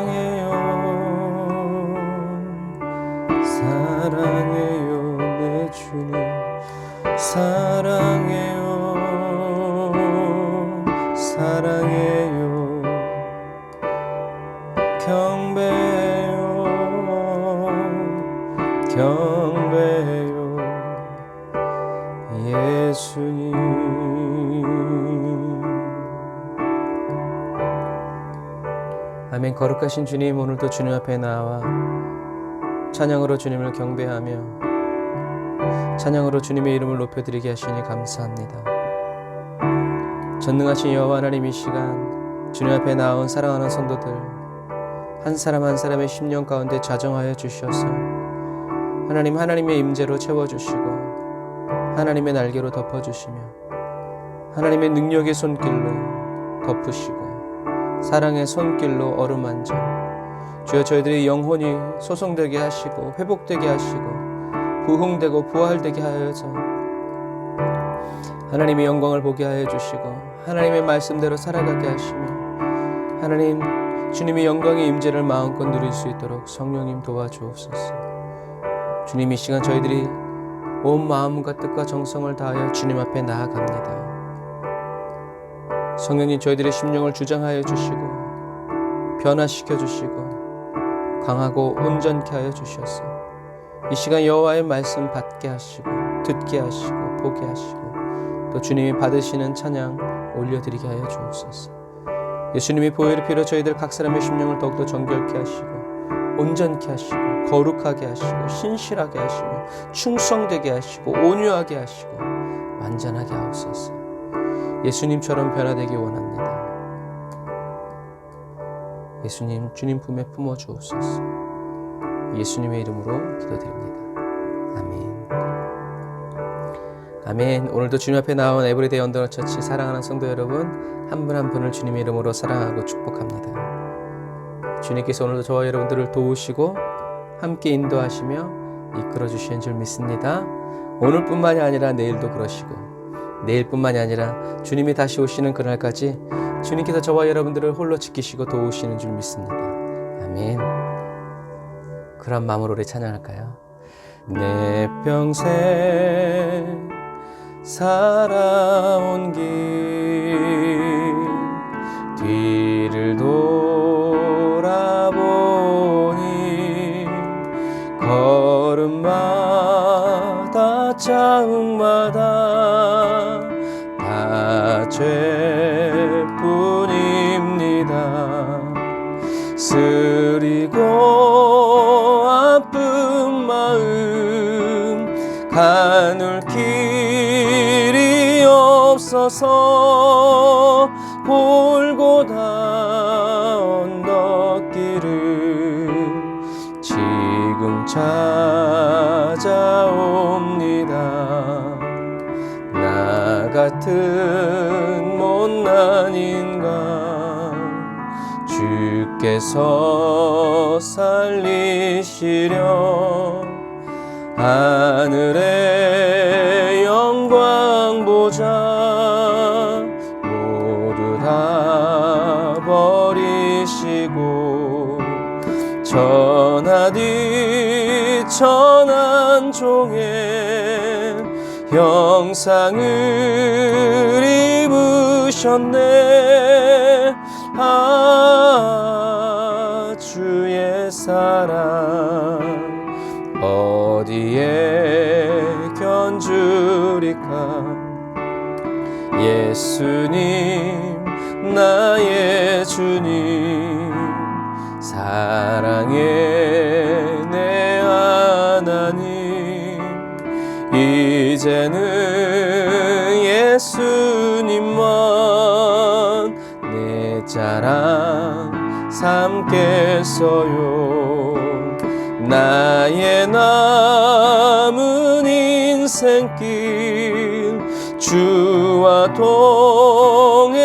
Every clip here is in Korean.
사랑해요, 사랑해요 내 주님, 사랑해요, 사랑해요, 경배해요, 경배해요 예수님. 아멘. 거룩하신 주님, 오늘도 주님 앞에 나와 찬양으로 주님을 경배하며 찬양으로 주님의 이름을 높여드리게 하시니 감사합니다. 전능하신 여호와 하나님, 이 시간 주님 앞에 나온 사랑하는 성도들 한 사람 한 사람의 심령 가운데 자정하여 주셔서 하나님, 하나님의 임재로 채워주시고 하나님의 날개로 덮어주시며 하나님의 능력의 손길로 덮으시고 사랑의 손길로 어루만져 주여 저희들의 영혼이 소성되게 하시고 회복되게 하시고 부흥되고 부활되게 하여서 하나님의 영광을 보게 하여 주시고 하나님의 말씀대로 살아가게 하시며 하나님, 주님의 영광의 임재를 마음껏 누릴 수 있도록 성령님 도와주옵소서. 주님, 이 시간 저희들이 온 마음과 뜻과 정성을 다하여 주님 앞에 나아갑니다. 성령님, 저희들의 심령을 주장하여 주시고 변화시켜 주시고 강하고 온전케 하여 주셔서 이 시간 여호와의 말씀 받게 하시고 듣게 하시고 보게 하시고 또 주님이 받으시는 찬양 올려드리게 하여 주옵소서. 예수님이 보혈의 피로 저희들 각 사람의 심령을 더욱더 정결케 하시고 온전케 하시고 거룩하게 하시고 신실하게 하시며 충성되게 하시고 온유하게 하시고 완전하게 하옵소서. 예수님처럼 변화되기 원합니다. 예수님, 주님 품에 품어주옵소서. 예수님의 이름으로 기도드립니다. 아멘. 아멘. 오늘도 주님 앞에 나온 에브리데이 언더너 처치 사랑하는 성도 여러분, 한 분 한 분을 주님의 이름으로 사랑하고 축복합니다. 주님께서 오늘도 저와 여러분들을 도우시고 함께 인도하시며 이끌어 주시는 줄 믿습니다. 오늘뿐만이 아니라 내일도 그러시고 내일뿐만이 아니라 주님이 다시 오시는 그날까지 주님께서 저와 여러분들을 홀로 지키시고 도우시는 줄 믿습니다. 아멘. 그런 마음으로 우리 찬양할까요? 내 평생 살아온 길 뒤를 돌아보니 걸음마다 자웅마다 다 죄뿐입니다. 쓰리고 아픈 마음 가눌 길이 없어서 골고다 언덕길을 지금 찾아옵니다. 나 같은 못난 인간 주께서 살리시려 하늘의 영광 보자 모두 다 버리시고 천하디 천한 종의 형상을 입으셨네. 아, 주의 사랑 어디에 견주리까. 예수님 나의 주님 사랑의 내 하나님 이제는 예수님만 내 자랑 삼겠어요. 나의 남은 인생길 주와 동행하면서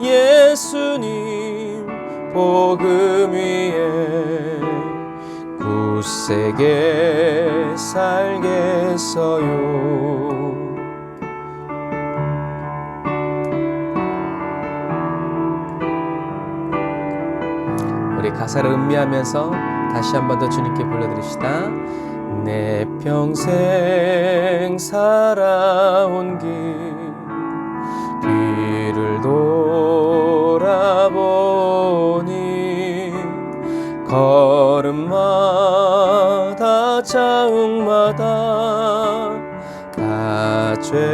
예수님 복음 위에 굳세게 살겠어요. 우리 가사를 음미하면서 다시 한 번 더 주님께 불러드립시다. 내 평생 살아온 뒤를 돌아보니 걸음마다 자웅마다 다 죄뿐입니다.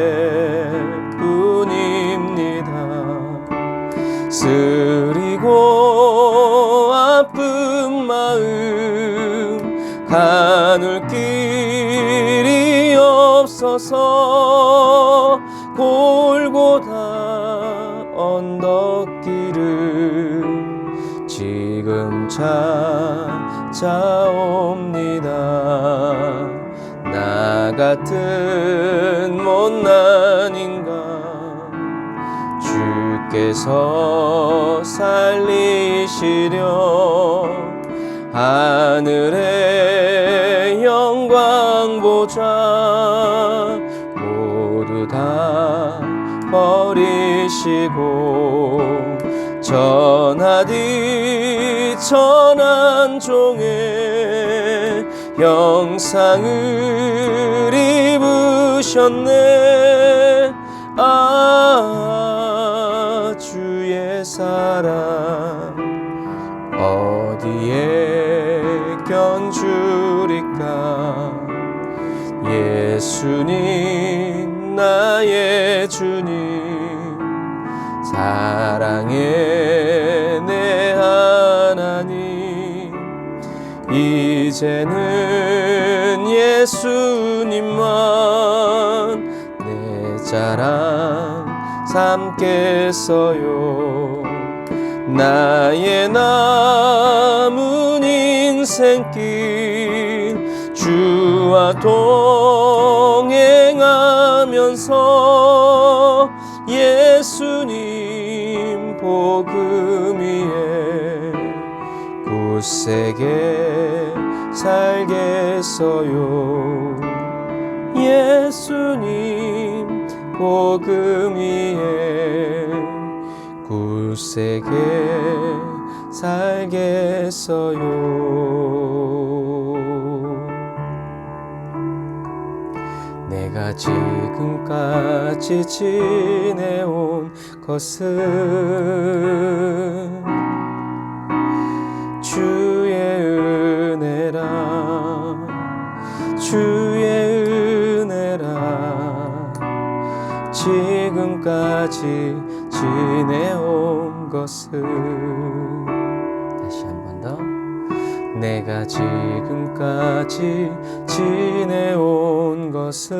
쓰리고 아픈 마음 가눌 길이 없어서 골고다 언덕길을 지금 찾아옵니다. 나 같은 못난 인간 주께서 살리시려 하늘의 영광 보좌 모두 다 버리시고 전하디 천한 종의 형상을 입으셨네. 아, 주의 사랑 어디에 견주리까. 예수님 나의 주님 사랑의 내 하나님 이제는 예수님만 내 자랑 삼겠어요. 나의 남은 인생길 주와 동행하면서 예수님 복음 위에 굳세게 살겠어요. 예수님 복음 위에 굳세게 살겠어요. 내가 지금까지 지내온 것은 주의 은혜라. 주의 은혜라. 지금까지 지내온 것은 다시 한 번 더. 내가 지금까지 지내온 것은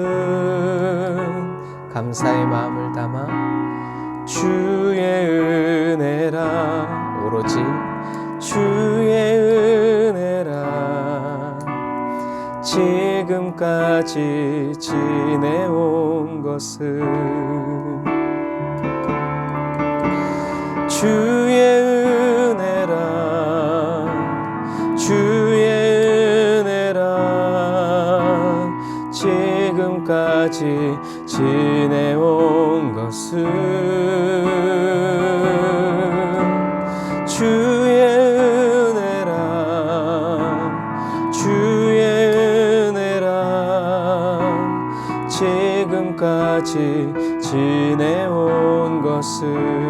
감사의 마음을 담아 주의 은혜라. 오로지 주의 은혜라. 지금까지 지내온 것은 주의 은혜라. 주의 은혜라. 지금까지 지내온 것은 주의 은혜라. 주의 은혜라. 지금까지 지내온 것은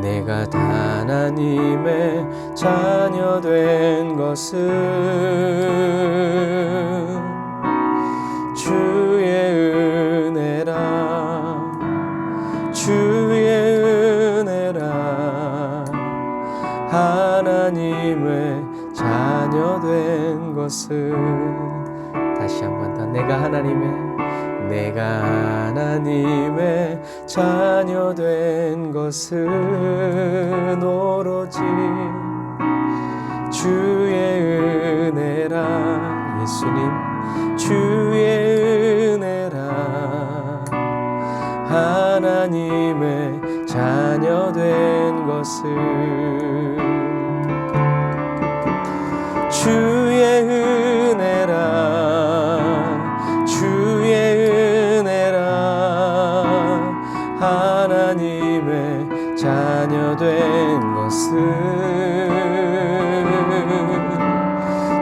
내가 하나님의 자녀 된 것은 주의 은혜라. 주의 은혜라. 하나님의 자녀 된 것은 다시 한 번 더. 내가 하나님의 자녀 된 것은 오로지 주의 은혜라. 예수님 주의 은혜라. 하나님의 자녀 된 것은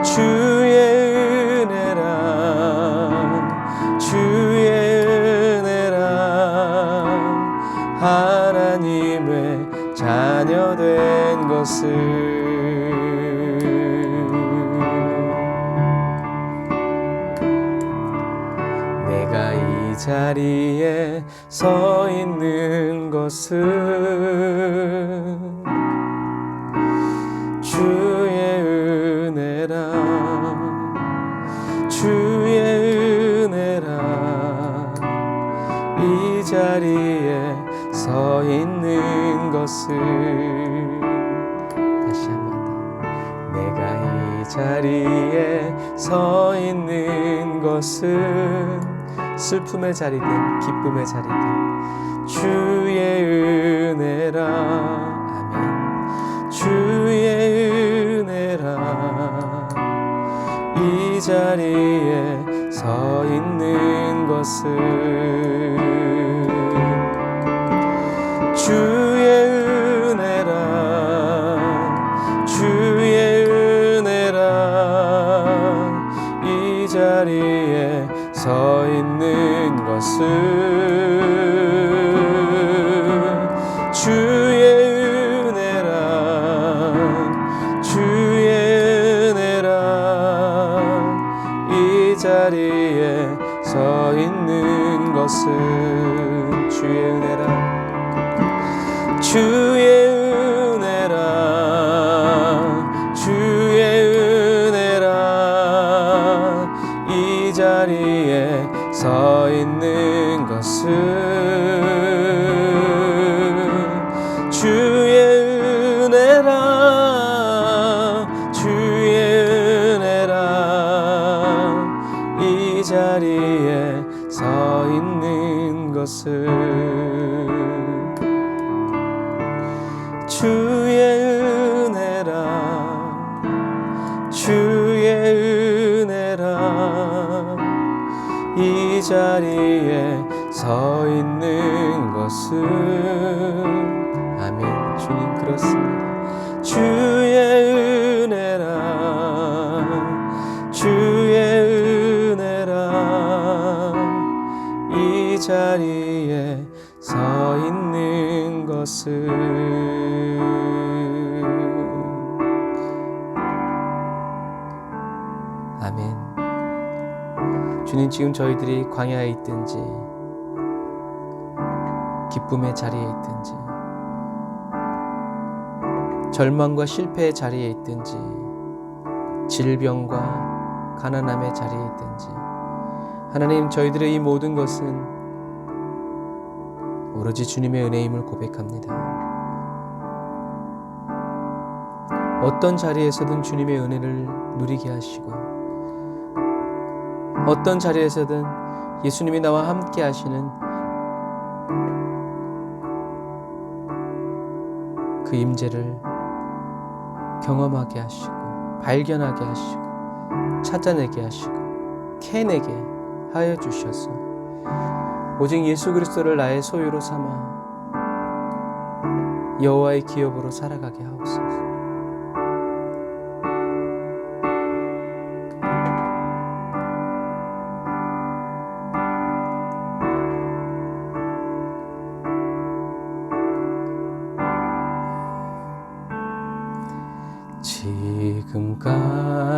주의 은혜라 주의 은혜라 하나님의 자녀 된 것을 내가 이 자리에 서 있는 것은 주의 은혜라 주의 은혜라 이 자리에 서 있는 것을 다시 한번 더 내가 이 자리에 서 있는 것은 슬픔의 자리든 기쁨의 자리든 주의 은혜라 아멘 주의 은혜라 이 자리에 서 있는 것은 주의 은혜라 주의 은혜라 이 자리에 서 있는 것은 주의 은혜라 주의 은혜라 이 자리에 서 있는 것은 주의 은혜라 주의 은혜라 주의 은혜라 이 자리에 서 있는 것은 주의 은혜라 주의 은혜라 이 자리에 서 있는 것은 주의 은혜라 주의 은혜라 이 자리에 서 있는 것은 아멘 주님 그렇습니다 주의 은혜라 주의 은혜라 이 자리에 서 있는 것은 아멘 주님 지금 저희들이 광야에 있든지 기쁨의 자리에 있든지 절망과 실패의 자리에 있든지 질병과 가난함의 자리에 있든지 하나님 저희들의 이 모든 것은 오로지 주님의 은혜임을 고백합니다. 어떤 자리에서든 주님의 은혜를 누리게 하시고 어떤 자리에서든 예수님이 나와 함께 하시는 그 임재를 경험하게 하시고 발견하게 하시고 찾아내게 하시고 캐내게 하여 주셔서 오직 예수 그리스도를 나의 소유로 삼아 여호와의 기업으로 살아가게 하옵소서.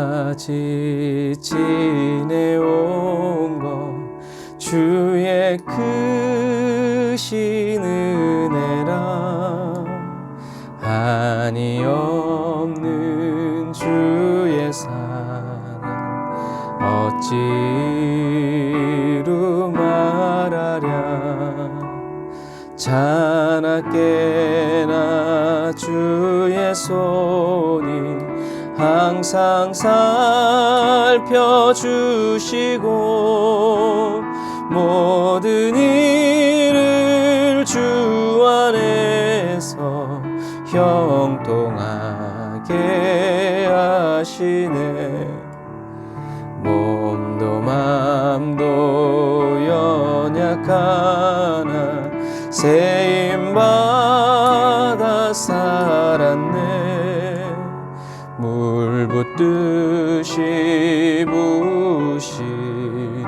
지금까지 지내온 것 주의 크신 은혜라 한이 없는 주의 사랑 어찌로 말하랴 자나깨나 주의 손이 항상 살펴주시고 모든 일을 주 안에서 형통하게 하시네 몸도 맘도 연약하나 세임받아 살았네 붙드시 부시는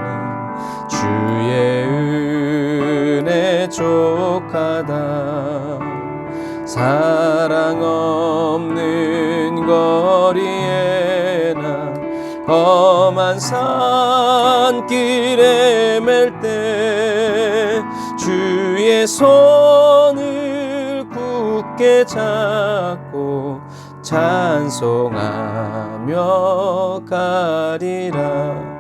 주의 은혜 족하다. 사랑 없는 거리에나 험한 산길에 맬 때 주의 손을 굳게 잡고 찬송하며 가리라.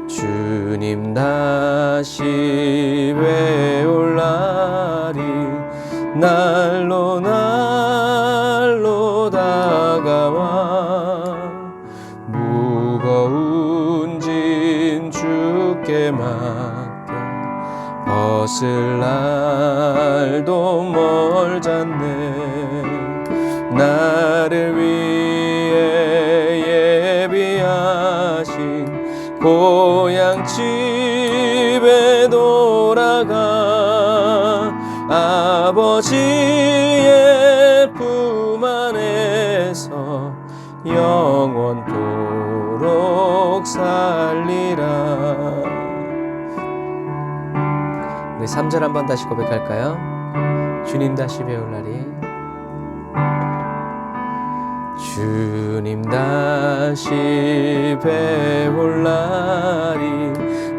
주님 다시 배올 날이 날로 날로 다가와. 무거운 짐 주께 맡겨 벗을 날도 멀잖네. 나를 위해 예비하신 고향 집에 돌아가 아버지의 품 안에서 영원토록 살리라. 우리 3절 한번 다시 고백할까요? 주님 다시 배울 날이, 주님 다시 배울 날이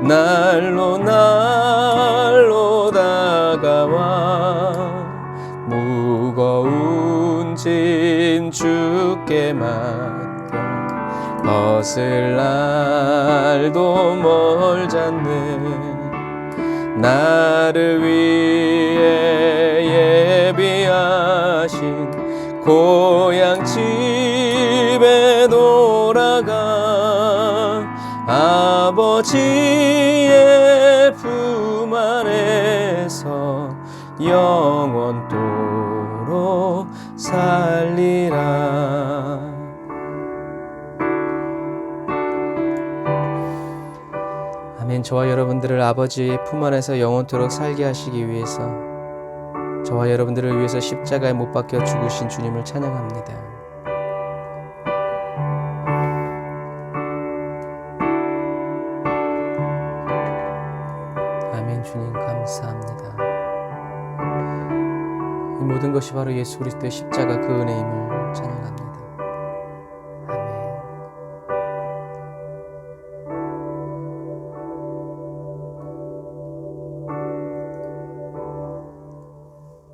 날로 날로 다가와. 무거운 짐 주께 맡겨 벗을 날도 멀잖네. 나를 위해 예비하신 고향 집에 돌아가 아버지의 품 안에서 영원토록 살리라. 아멘. 저와 여러분들을 아버지의 품 안에서 영원토록 살게 하시기 위해서, 저와 여러분들을 위해서 십자가에 못 박혀 죽으신 주님을 찬양합니다. 아멘. 주님 감사합니다. 이 모든 것이 바로 예수 그리스도의 십자가 그 은혜임을 찬양합니다. 아멘.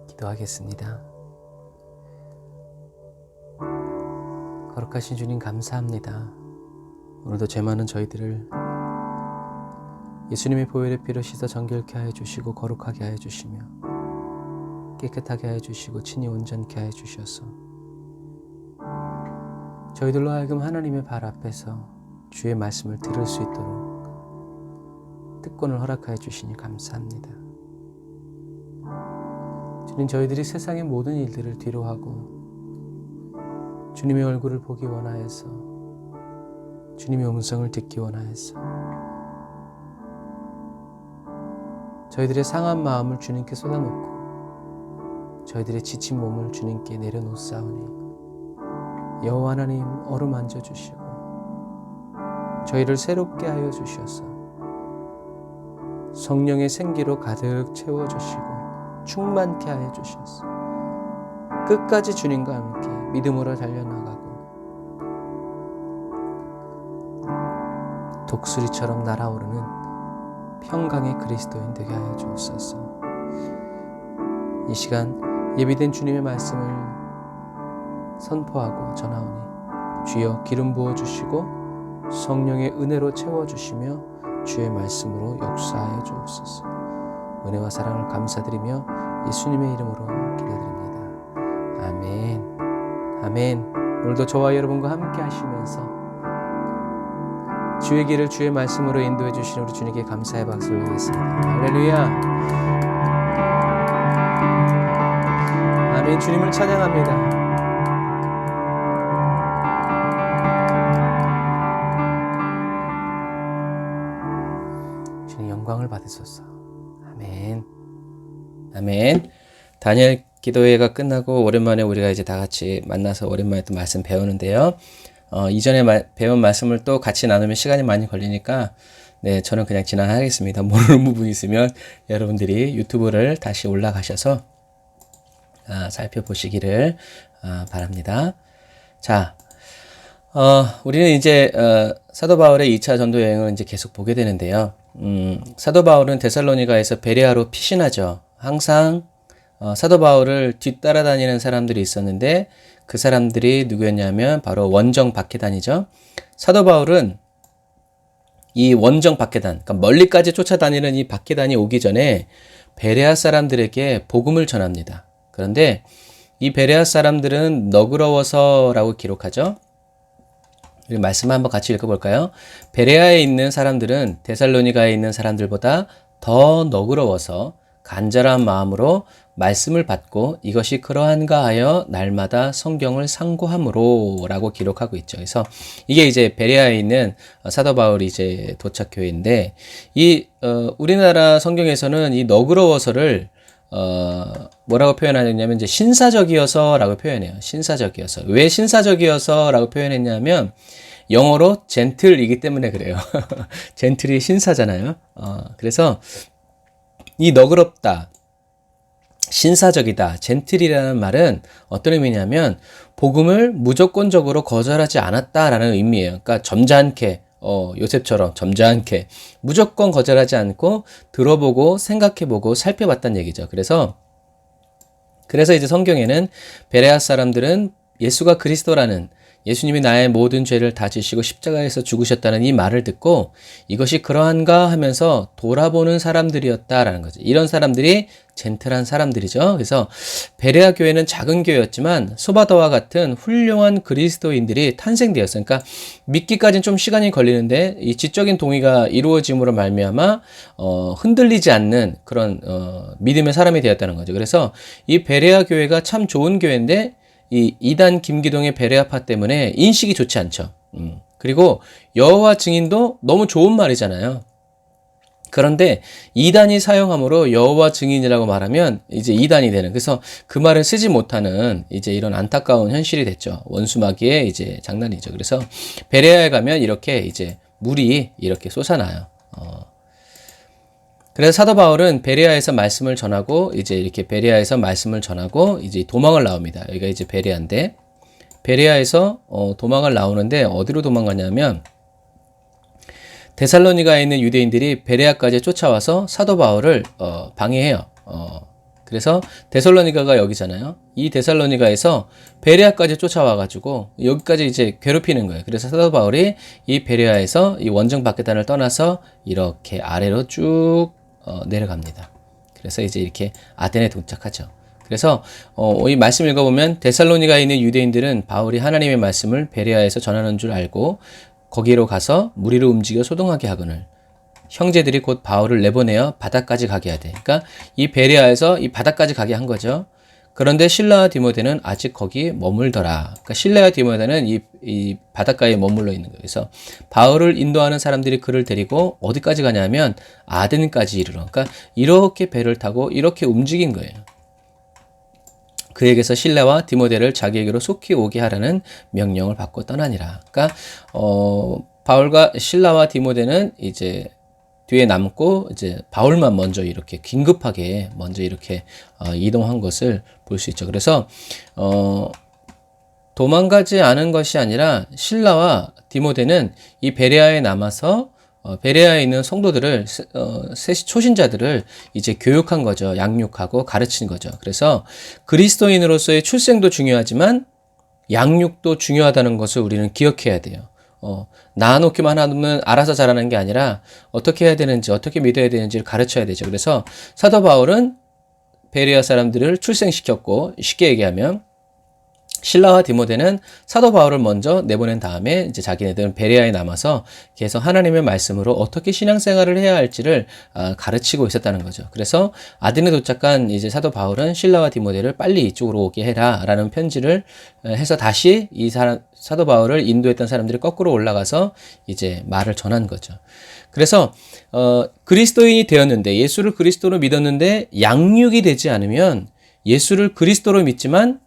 기도하겠습니다. 거룩하신 주님 감사합니다. 오늘도 죄 많은 저희들을 예수님의 보혈의 피로 씻어 정결케 하여 주시고 거룩하게 하여 주시며 깨끗하게 하여 주시고 친히 온전케 하여 주셔서 저희들로 하여금 하나님의 발 앞에서 주의 말씀을 들을 수 있도록 특권을 허락하여 주시니 감사합니다. 주님, 저희들이 세상의 모든 일들을 뒤로하고 주님의 얼굴을 보기 원하여서, 주님의 음성을 듣기 원하여서 저희들의 상한 마음을 주님께 쏟아놓고 저희들의 지친 몸을 주님께 내려놓사오니 여호와 하나님 어루만져 주시고 저희를 새롭게 하여 주셔서 성령의 생기로 가득 채워주시고 충만케 하여 주셔서 끝까지 주님과 함께 믿음으로 달려나가고 독수리처럼 날아오르는 평강의 그리스도인 되게 하여 주옵소서. 이 시간 예비된 주님의 말씀을 선포하고 전하오니 주여 기름 부어주시고 성령의 은혜로 채워주시며 주의 말씀으로 역사하여 주옵소서. 은혜와 사랑을 감사드리며 예수님의 이름으로 기도드립니다. 아멘. 아멘. 오늘도 저와 여러분과 함께 하시면서 주의 길을 주의 말씀으로 인도해 주신 우리 주님께 감사의 박수 올리겠습니다. 할렐루야. 아멘. 주님을 찬양합니다. 주님 영광을 받으소서. 아멘. 아멘. 다니엘 기도회가 끝나고 오랜만에 우리가 이제 다 같이 만나서 오랜만에 또 말씀 배우는데요. 이전에 배운 말씀을 또 같이 나누면 시간이 많이 걸리니까 네, 저는 그냥 진행하겠습니다. 모르는 부분이 있으면 여러분들이 유튜브를 다시 올라가셔서 살펴보시기를 바랍니다. 자, 우리는 이제 사도 바울의 2차 전도 여행을 이제 계속 보게 되는데요. 사도 바울은 데살로니가에서 베레아로 피신하죠. 항상 사도 바울을 뒤따라다니는 사람들이 있었는데 그 사람들이 누구였냐면 바로 원정 박해단이죠. 사도 바울은 이 원정 박해단, 그러니까 멀리까지 쫓아다니는 이 박해단이 오기 전에 베레아 사람들에게 복음을 전합니다. 그런데 이 베레아 사람들은 너그러워서라고 기록하죠. 말씀을 한번 같이 읽어볼까요? 베레아에 있는 사람들은 데살로니가에 있는 사람들보다 더 너그러워서 간절한 마음으로 말씀을 받고 이것이 그러한가 하여 날마다 성경을 상고함으로 라고 기록하고 있죠. 그래서 이게 이제 베레아에 있는 사도 바울이 이제 도착 교회인데 우리나라 성경에서는 이 너그러워서를 뭐라고 표현하냐면 이제 신사적이어서라고 표현해요. 신사적이어서. 왜 신사적이어서라고 표현했냐면 영어로 젠틀이기 때문에 그래요. 젠틀이 신사잖아요. 그래서 이 너그럽다, 신사적이다, 젠틀이라는 말은 어떤 의미냐면 복음을 무조건적으로 거절하지 않았다라는 의미예요. 그러니까 점잖게 요셉처럼 점잖게 무조건 거절하지 않고 들어보고 생각해보고 살펴봤다는 얘기죠. 그래서 이제 성경에는 베레아 사람들은 예수가 그리스도라는 예수님이 나의 모든 죄를 다 지시고 십자가에서 죽으셨다는 이 말을 듣고 이것이 그러한가 하면서 돌아보는 사람들이었다라는 거죠. 이런 사람들이 젠틀한 사람들이죠. 그래서 베레아 교회는 작은 교회였지만 소바더와 같은 훌륭한 그리스도인들이 탄생되었어요. 그러니까 믿기까지는 좀 시간이 걸리는데 이 지적인 동의가 이루어짐으로 말미암아 흔들리지 않는 그런 믿음의 사람이 되었다는 거죠. 그래서 이 베레아 교회가 참 좋은 교회인데 이 이단 김기동의 베레아파 때문에 인식이 좋지 않죠. 그리고 여호와 증인도 너무 좋은 말이잖아요. 그런데 이단이 사용함으로 여호와 증인이라고 말하면 이제 이단이 되는, 그래서 그 말을 쓰지 못하는 이제 이런 안타까운 현실이 됐죠. 원수마귀의 이제 장난이죠. 그래서 베레아에 가면 이렇게 이제 물이 이렇게 솟아나요. 그래서 사도 바울은 베레아에서 말씀을 전하고 이제 이렇게 베레아에서 말씀을 전하고 이제 도망을 나옵니다. 여기가 이제 베레아인데 베레아에서 도망을 나오는데 어디로 도망가냐면 데살로니가에 있는 유대인들이 베레아까지 쫓아와서 사도 바울을 방해해요. 그래서 데살로니가가 여기잖아요. 이 데살로니가에서 베레아까지 쫓아와가지고 여기까지 이제 괴롭히는 거예요. 그래서 사도 바울이 이 베레아에서 이 원정 박해단을 떠나서 이렇게 아래로 쭉 내려갑니다. 그래서 이제 이렇게 아덴에 도착하죠. 그래서 이 말씀 읽어보면 데살로니가에 있는 유대인들은 바울이 하나님의 말씀을 베레아에서 전하는 줄 알고 거기로 가서 무리를 움직여 소동하게 하거늘 형제들이 곧 바울을 내보내어 바다까지 가게 하되, 그러니까 이 베레아에서 이 바다까지 가게 한 거죠. 그런데 실라와 디모데는 아직 거기 머물더라. 그러니까 실라와 디모데는 이 바닷가에 머물러 있는 거예요. 그래서 바울을 인도하는 사람들이 그를 데리고 어디까지 가냐면 아덴까지 이르러. 그러니까 이렇게 배를 타고 이렇게 움직인 거예요. 그에게서 실라와 디모데를 자기에게로 속히 오게 하라는 명령을 받고 떠나니라. 그러니까 바울과 실라와 디모데는 이제 뒤에 남고 이제 바울만 먼저 이렇게 긴급하게 먼저 이렇게 이동한 것을 볼 수 있죠. 그래서 도망가지 않은 것이 아니라 실라와 디모데는 이 베레아에 남아서 베레아에 있는 성도들을 초신자들을 이제 교육한 거죠. 양육하고 가르친 거죠. 그래서 그리스도인으로서의 출생도 중요하지만 양육도 중요하다는 것을 우리는 기억해야 돼요. 낳아놓기만 하면 알아서 자라는 게 아니라 어떻게 해야 되는지, 어떻게 믿어야 되는지를 가르쳐야 되죠. 그래서 사도 바울은 베레아 사람들을 출생시켰고, 쉽게 얘기하면 실라와 디모데는 사도 바울을 먼저 내보낸 다음에 이제 자기네들은 베레아에 남아서 계속 하나님의 말씀으로 어떻게 신앙생활을 해야 할지를 가르치고 있었다는 거죠. 그래서 아덴에 도착한 이제 사도 바울은 실라와 디모데를 빨리 이쪽으로 오게 해라라는 편지를 해서 다시 이 사도 바울을 인도했던 사람들이 거꾸로 올라가서 이제 말을 전한 거죠. 그래서 그리스도인이 되었는데, 예수를 그리스도로 믿었는데 양육이 되지 않으면 예수를 그리스도로 믿지만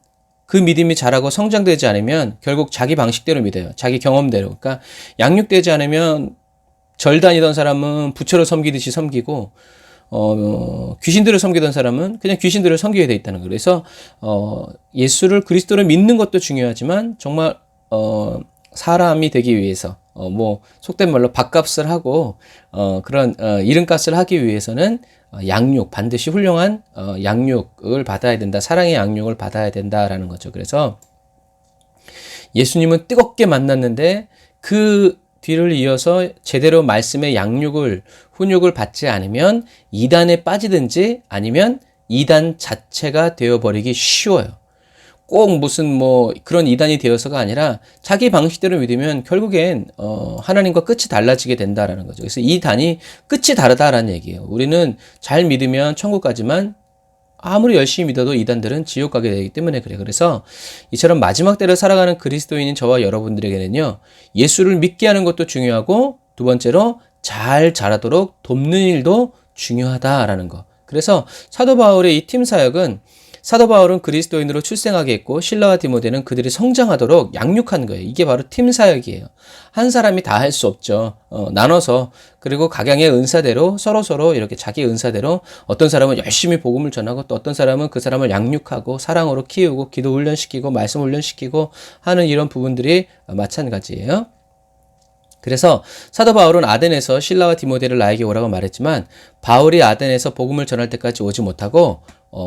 그 믿음이 자라고 성장되지 않으면 결국 자기 방식대로 믿어요. 자기 경험대로. 그러니까 양육되지 않으면 절 다니던 사람은 부처를 섬기듯이 섬기고 귀신들을 섬기던 사람은 그냥 귀신들을 섬기게 돼 있다는 거예요. 그래서 예수를 그리스도를 믿는 것도 중요하지만 정말 사람이 되기 위해서 뭐 속된 말로 밥값을 하고 그런 이름값을 하기 위해서는 양육, 반드시 훌륭한 양육을 받아야 된다. 사랑의 양육을 받아야 된다라는 거죠. 그래서 예수님은 뜨겁게 만났는데 그 뒤를 이어서 제대로 말씀의 양육을, 훈육을 받지 않으면 이단에 빠지든지 아니면 이단 자체가 되어버리기 쉬워요. 꼭 무슨 뭐 그런 이단이 되어서가 아니라 자기 방식대로 믿으면 결국엔 하나님과 끝이 달라지게 된다라는 거죠. 그래서 이 단이 끝이 다르다라는 얘기예요. 우리는 잘 믿으면 천국 가지만 아무리 열심히 믿어도 이단들은 지옥 가게 되기 때문에 그래요. 그래서 이처럼 마지막 때를 살아가는 그리스도인인 저와 여러분들에게는요, 예수를 믿게 하는 것도 중요하고 두 번째로 잘 자라도록 돕는 일도 중요하다라는 거. 그래서 사도 바울의 이 팀 사역은 사도 바울은 그리스도인으로 출생하게 했고 실라와 디모데는 그들이 성장하도록 양육한 거예요. 이게 바로 팀 사역이에요. 한 사람이 다 할 수 없죠. 나눠서 그리고 각양의 은사대로 서로 이렇게 자기 은사대로 어떤 사람은 열심히 복음을 전하고 또 어떤 사람은 그 사람을 양육하고 사랑으로 키우고 기도 훈련시키고 말씀 훈련시키고 하는 이런 부분들이 마찬가지예요. 그래서 사도 바울은 아덴에서 실라와 디모데를 나에게 오라고 말했지만 바울이 아덴에서 복음을 전할 때까지 오지 못하고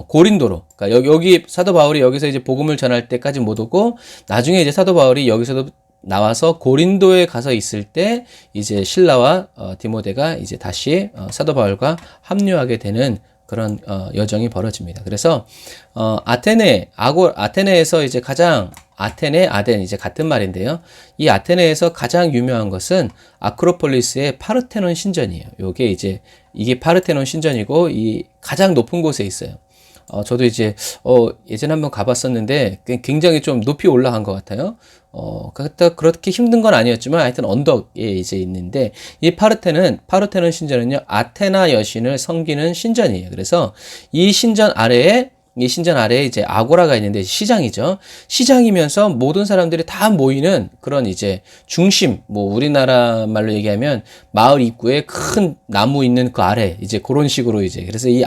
고린도로, 그러니까 여기 사도 바울이 여기서 이제 복음을 전할 때까지 못 오고 나중에 이제 사도 바울이 여기서도 나와서 고린도에 가서 있을 때 이제 실라와 디모데가 이제 다시 사도 바울과 합류하게 되는 그런 여정이 벌어집니다. 그래서 아테네에서 이제 가장 아테네, 아덴 이제 같은 말인데요. 이 아테네에서 가장 유명한 것은 아크로폴리스의 파르테논 신전이에요. 이게 파르테논 신전이고 이 가장 높은 곳에 있어요. 저도 이제 예전에 한번 가봤었는데 굉장히 좀 높이 올라간 것 같아요. 그렇게 힘든 건 아니었지만 하여튼 언덕에 이제 있는데 이 파르테논 신전은요 아테나 여신을 섬기는 신전이에요. 그래서 이 신전 아래에 이제 아고라가 있는데 시장이죠. 시장이면서 모든 사람들이 다 모이는 그런 이제 중심, 뭐 우리나라 말로 얘기하면 마을 입구에 큰 나무 있는 그 아래 이제 그런 식으로 이제 그래서 이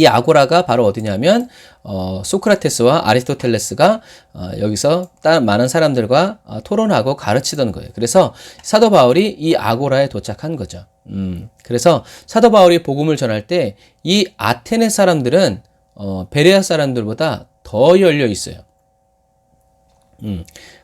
아고라가 바로 어디냐면 소크라테스와 아리스토텔레스가 여기서 많은 사람들과 토론하고 가르치던 거예요. 그래서 사도 바울이 이 아고라에 도착한 거죠. 그래서 사도 바울이 복음을 전할 때 이 아테네 사람들은 베레아 사람들보다 더 열려 있어요.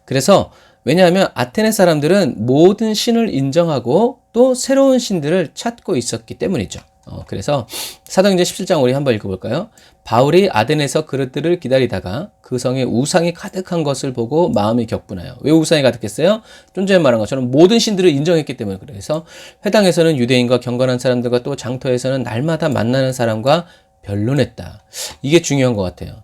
그래서 왜냐하면 아테네 사람들은 모든 신을 인정하고 또 새로운 신들을 찾고 있었기 때문이죠. 그래서 사도행전 17장 우리 한번 읽어볼까요? 바울이 아덴에서 그릇들을 기다리다가 그 성에 우상이 가득한 것을 보고 마음이 격분하여. 왜 우상이 가득했어요? 좀 전에 말한 것처럼 모든 신들을 인정했기 때문에 그래서 회당에서는 유대인과 경건한 사람들과 또 장터에서는 날마다 만나는 사람과 변론했다. 이게 중요한 것 같아요.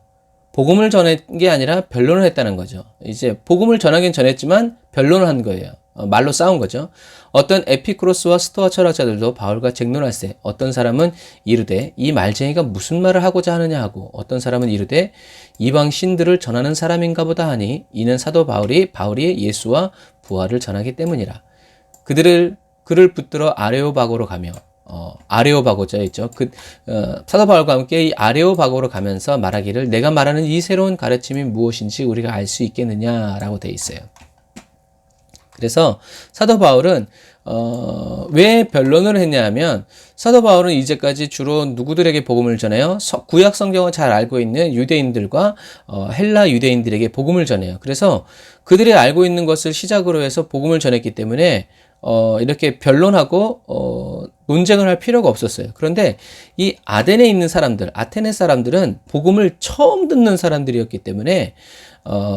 복음을 전한 게 아니라 변론을 했다는 거죠. 이제 복음을 전하긴 전했지만 변론을 한 거예요. 말로 싸운 거죠. 어떤 에피쿠로스와 스토아 철학자들도 바울과 쟁론할세 어떤 사람은 이르되 이 말쟁이가 무슨 말을 하고자 하느냐 하고 어떤 사람은 이르되 이방 신들을 전하는 사람인가 보다 하니 이는 사도 바울이 예수와 부활을 전하기 때문이라. 그를 붙들어 아레오바고로 가며 아레오바고죠 있죠. 사도 바울과 함께 이 아레오바고로 가면서 말하기를 내가 말하는 이 새로운 가르침이 무엇인지 우리가 알 수 있겠느냐라고 돼 있어요. 그래서 사도 바울은 왜 변론을 했냐면 사도 바울은 이제까지 주로 누구들에게 복음을 전해요? 구약 성경을 잘 알고 있는 유대인들과 헬라 유대인들에게 복음을 전해요. 그래서 그들이 알고 있는 것을 시작으로 해서 복음을 전했기 때문에 이렇게 변론하고 논쟁을 할 필요가 없었어요. 그런데 이 아덴에 있는 사람들, 아테네 사람들은 복음을 처음 듣는 사람들이었기 때문에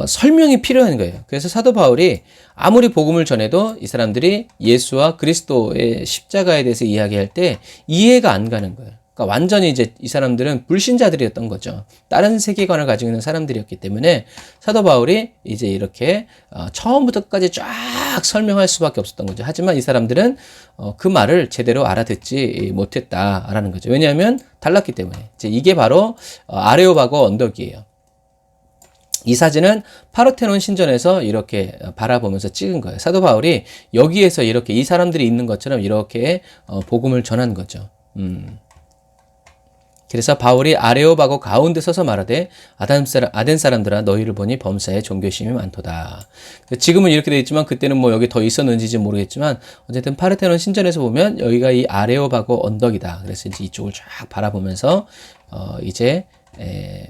설명이 필요한 거예요. 그래서 사도 바울이 아무리 복음을 전해도 이 사람들이 예수와 그리스도의 십자가에 대해서 이야기할 때 이해가 안 가는 거예요. 그러니까 완전히 이제 이 사람들은 불신자들이었던 거죠. 다른 세계관을 가지고 있는 사람들이었기 때문에 사도 바울이 이제 이렇게 처음부터 끝까지 쫙 설명할 수밖에 없었던 거죠. 하지만 이 사람들은 그 말을 제대로 알아듣지 못했다라는 거죠. 왜냐하면 달랐기 때문에. 이제 이게 바로 아레오바고 언덕이에요. 이 사진은 파르테논 신전에서 이렇게 바라보면서 찍은 거예요. 사도 바울이 여기에서 이렇게 이 사람들이 있는 것처럼 이렇게 복음을 전한 거죠. 그래서 바울이 아레오바고 가운데 서서 말하되 아덴 사람들아 너희를 보니 범사에 종교심이 많도다. 지금은 이렇게 되어 있지만 그때는 뭐 여기 더 있었는지 모르겠지만 어쨌든 파르테논 신전에서 보면 여기가 이 아레오바고 언덕이다. 그래서 이제 이쪽을 쫙 바라보면서 이제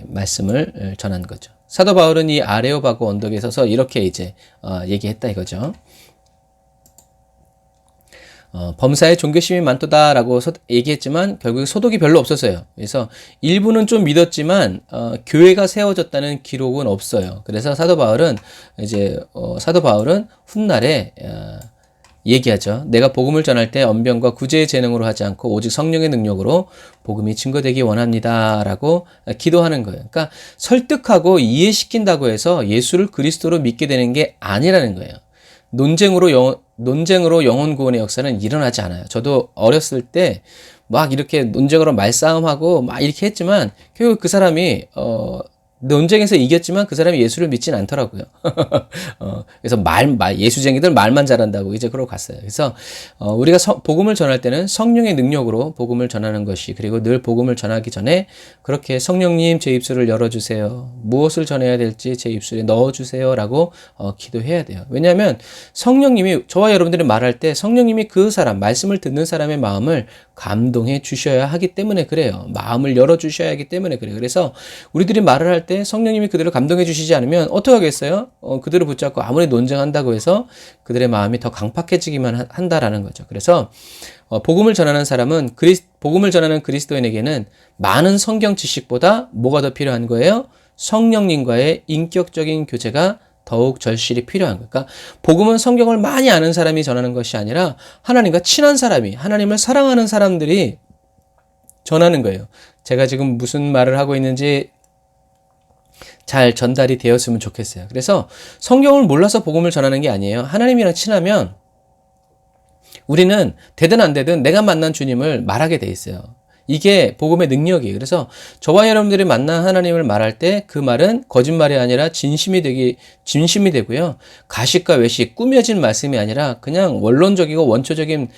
말씀을 전한 거죠. 사도 바울은 이 아레오바고 언덕에 서서 이렇게 이제 얘기했다 이거죠. 범사에 종교심이 많도다라고 얘기했지만 결국 소득이 별로 없었어요. 그래서 일부는 좀 믿었지만 교회가 세워졌다는 기록은 없어요. 그래서 사도 바울은 훗날에 얘기하죠. 내가 복음을 전할 때 언변과 구제의 재능으로 하지 않고 오직 성령의 능력으로 복음이 증거되기 원합니다라고 기도하는 거예요. 그러니까 설득하고 이해시킨다고 해서 예수를 그리스도로 믿게 되는 게 아니라는 거예요. 논쟁으로 영혼 구원의 역사는 일어나지 않아요. 저도 어렸을 때 막 이렇게 논쟁으로 말싸움하고 막 이렇게 했지만 결국 그 사람이 논쟁에서 이겼지만 그 사람이 예수를 믿진 않더라고요. 그래서 예수쟁이들 말만 잘한다고 이제 그러고 갔어요. 그래서 우리가 복음을 전할 때는 성령의 능력으로 복음을 전하는 것이, 그리고 늘 복음을 전하기 전에 그렇게 성령님 제 입술을 열어주세요. 무엇을 전해야 될지 제 입술에 넣어주세요. 라고 기도해야 돼요. 왜냐하면 성령님이, 저와 여러분들이 말할 때 성령님이 그 사람, 말씀을 듣는 사람의 마음을 감동해 주셔야 하기 때문에 그래요. 마음을 열어주셔야 하기 때문에 그래요. 그래서 우리들이 말을 할 때 성령님이 그들을 감동해 주시지 않으면 어떻게 하겠어요? 그들을 붙잡고 아무리 논쟁한다고 해서 그들의 마음이 더 강팍해지기만 한다라는 거죠. 그래서 복음을 전하는 사람은, 복음을 전하는 그리스도인에게는 많은 성경 지식보다 뭐가 더 필요한 거예요? 성령님과의 인격적인 교제가 더욱 절실히 필요한 거예요. 그러니까 복음은 성경을 많이 아는 사람이 전하는 것이 아니라 하나님과 친한 사람이, 하나님을 사랑하는 사람들이 전하는 거예요. 제가 지금 무슨 말을 하고 있는지 잘 전달이 되었으면 좋겠어요. 그래서 성경을 몰라서 복음을 전하는 게 아니에요. 하나님이랑 친하면 우리는 되든 안 되든 내가 만난 주님을 말하게 돼 있어요. 이게 복음의 능력이에요. 그래서 저와 여러분들이 만난 하나님을 말할 때 그 말은 거짓말이 아니라 진심이 되고요. 가식과 외식, 꾸며진 말씀이 아니라 그냥 원론적이고 원초적인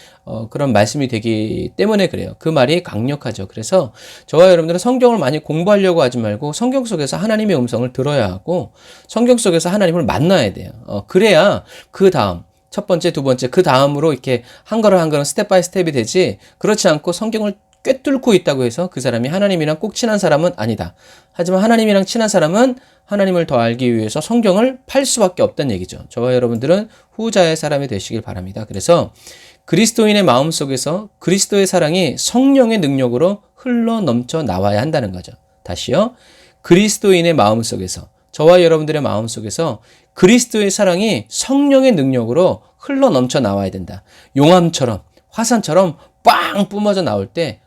그런 말씀이 되기 때문에 그래요. 그 말이 강력하죠. 그래서 저와 여러분들은 성경을 많이 공부하려고 하지 말고 성경 속에서 하나님의 음성을 들어야 하고 성경 속에서 하나님을 만나야 돼요. 그래야 그 다음, 첫 번째, 두 번째, 그 다음으로 이렇게 한 걸음 한 걸음 스텝 바이 스텝이 되지, 그렇지 않고 성경을 꿰뚫고 있다고 해서 그 사람이 하나님이랑 꼭 친한 사람은 아니다. 하지만 하나님이랑 친한 사람은 하나님을 더 알기 위해서 성경을 팔 수밖에 없다는 얘기죠. 저와 여러분들은 후자의 사람이 되시길 바랍니다. 그래서 그리스도인의 마음 속에서 그리스도의 사랑이 성령의 능력으로 흘러 넘쳐 나와야 한다는 거죠. 다시요. 그리스도인의 마음 속에서, 저와 여러분들의 마음 속에서 그리스도의 사랑이 성령의 능력으로 흘러 넘쳐 나와야 된다. 용암처럼, 화산처럼 빵 뿜어져 나올 때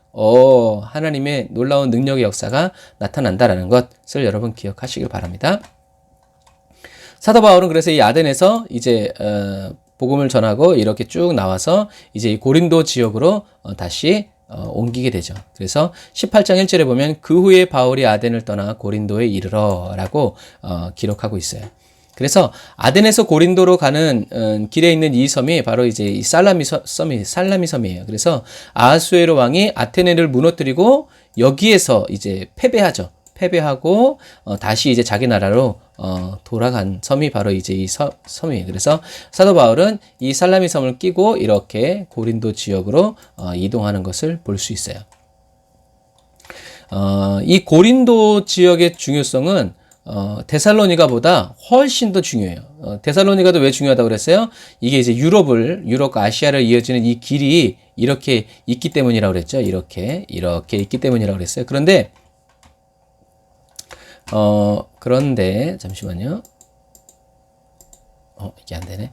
하나님의 놀라운 능력의 역사가 나타난다라는 것을 여러분 기억하시길 바랍니다. 사도 바울은 그래서 이 아덴에서 이제 복음을 전하고 이렇게 쭉 나와서 이제 이 고린도 지역으로 다시 옮기게 되죠. 그래서 18장 1절에 보면 그 후에 바울이 아덴을 떠나 고린도에 이르러 라고 기록하고 있어요. 그래서 아덴에서 고린도로 가는 길에 있는 이 섬이 바로 이제 이 살라미 섬이에요. 그래서 아하수에로 왕이 아테네를 무너뜨리고 여기에서 이제 패배하죠. 패배하고 다시 이제 자기 나라로 돌아간 섬이 바로 이제 이 섬이에요. 그래서 사도 바울은 이 살라미 섬을 끼고 이렇게 고린도 지역으로 이동하는 것을 볼 수 있어요. 이 고린도 지역의 중요성은 데살로니가보다 훨씬 더 중요해요. 데살로니가도 왜 중요하다고 그랬어요? 이게 이제 유럽과 아시아를 이어지는 이 길이 이렇게 있기 때문이라고 그랬죠. 이렇게 있기 때문이라고 그랬어요. 그런데 잠시만요. 이게 안 되네.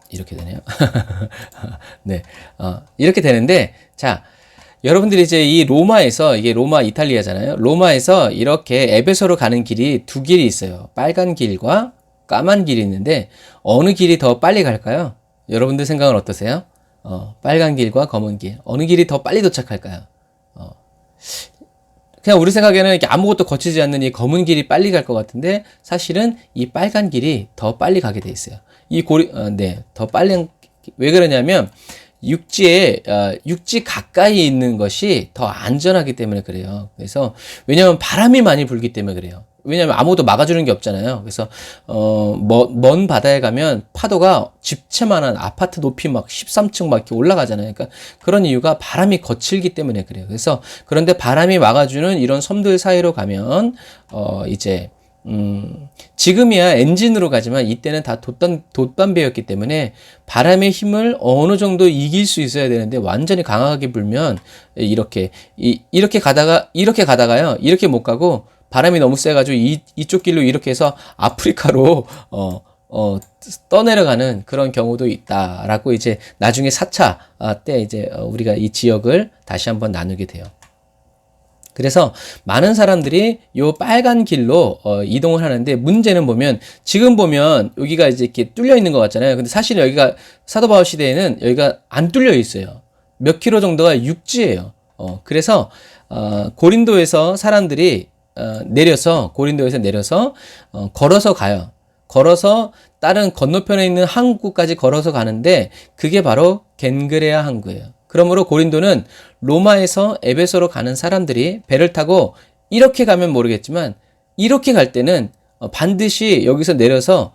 이렇게 되네요. 네. 이렇게 되는데, 자, 여러분들이 이제 이 로마에서, 이게 로마 이탈리아잖아요. 로마에서 이렇게 에베소로 가는 길이 두 길이 있어요. 빨간 길과 까만 길이 있는데 어느 길이 더 빨리 갈까요? 여러분들 생각은 어떠세요? 빨간 길과 검은 길. 어느 길이 더 빨리 도착할까요? 그냥 우리 생각에는 이렇게 아무것도 거치지 않는 이 검은 길이 빨리 갈 것 같은데 사실은 이 빨간 길이 더 빨리 가게 돼 있어요. 더 빨리. 왜 그러냐면 육지 가까이 있는 것이 더 안전하기 때문에 그래요. 그래서 왜냐하면 바람이 많이 불기 때문에 그래요. 왜냐하면 아무것도 막아주는 게 없잖아요. 그래서 먼 바다에 가면 파도가 집채만한 아파트 높이 막 13층 막 이렇게 올라가잖아요. 그러니까 그런 이유가 바람이 거칠기 때문에 그래요. 그래서 그런데 바람이 막아주는 이런 섬들 사이로 가면 지금이야 엔진으로 가지만 이때는 다 돛담배였기 때문에 바람의 힘을 어느 정도 이길 수 있어야 되는데 완전히 강하게 불면 이렇게 가다가요. 이렇게 못 가고 바람이 너무 세가지고 이쪽 길로 이렇게 해서 아프리카로 떠내려가는 그런 경우도 있다라고 이제 나중에 4차 때 이제 우리가 이 지역을 다시 한번 나누게 돼요. 그래서 많은 사람들이 요 빨간 길로 이동을 하는데 문제는 지금 보면 여기가 이제 이렇게 뚫려 있는 것 같잖아요. 근데 사실 여기가 사도바울 시대에는 여기가 안 뚫려 있어요. 몇 킬로 정도가 육지예요. 그래서 고린도에서 사람들이 고린도에서 내려서 걸어서 가요. 걸어서 다른 건너편에 있는 항구까지 걸어서 가는데 그게 바로 겐그레아 항구예요. 그러므로 고린도는 로마에서 에베소로 가는 사람들이 배를 타고 이렇게 가면 모르겠지만 이렇게 갈 때는 반드시 여기서 내려서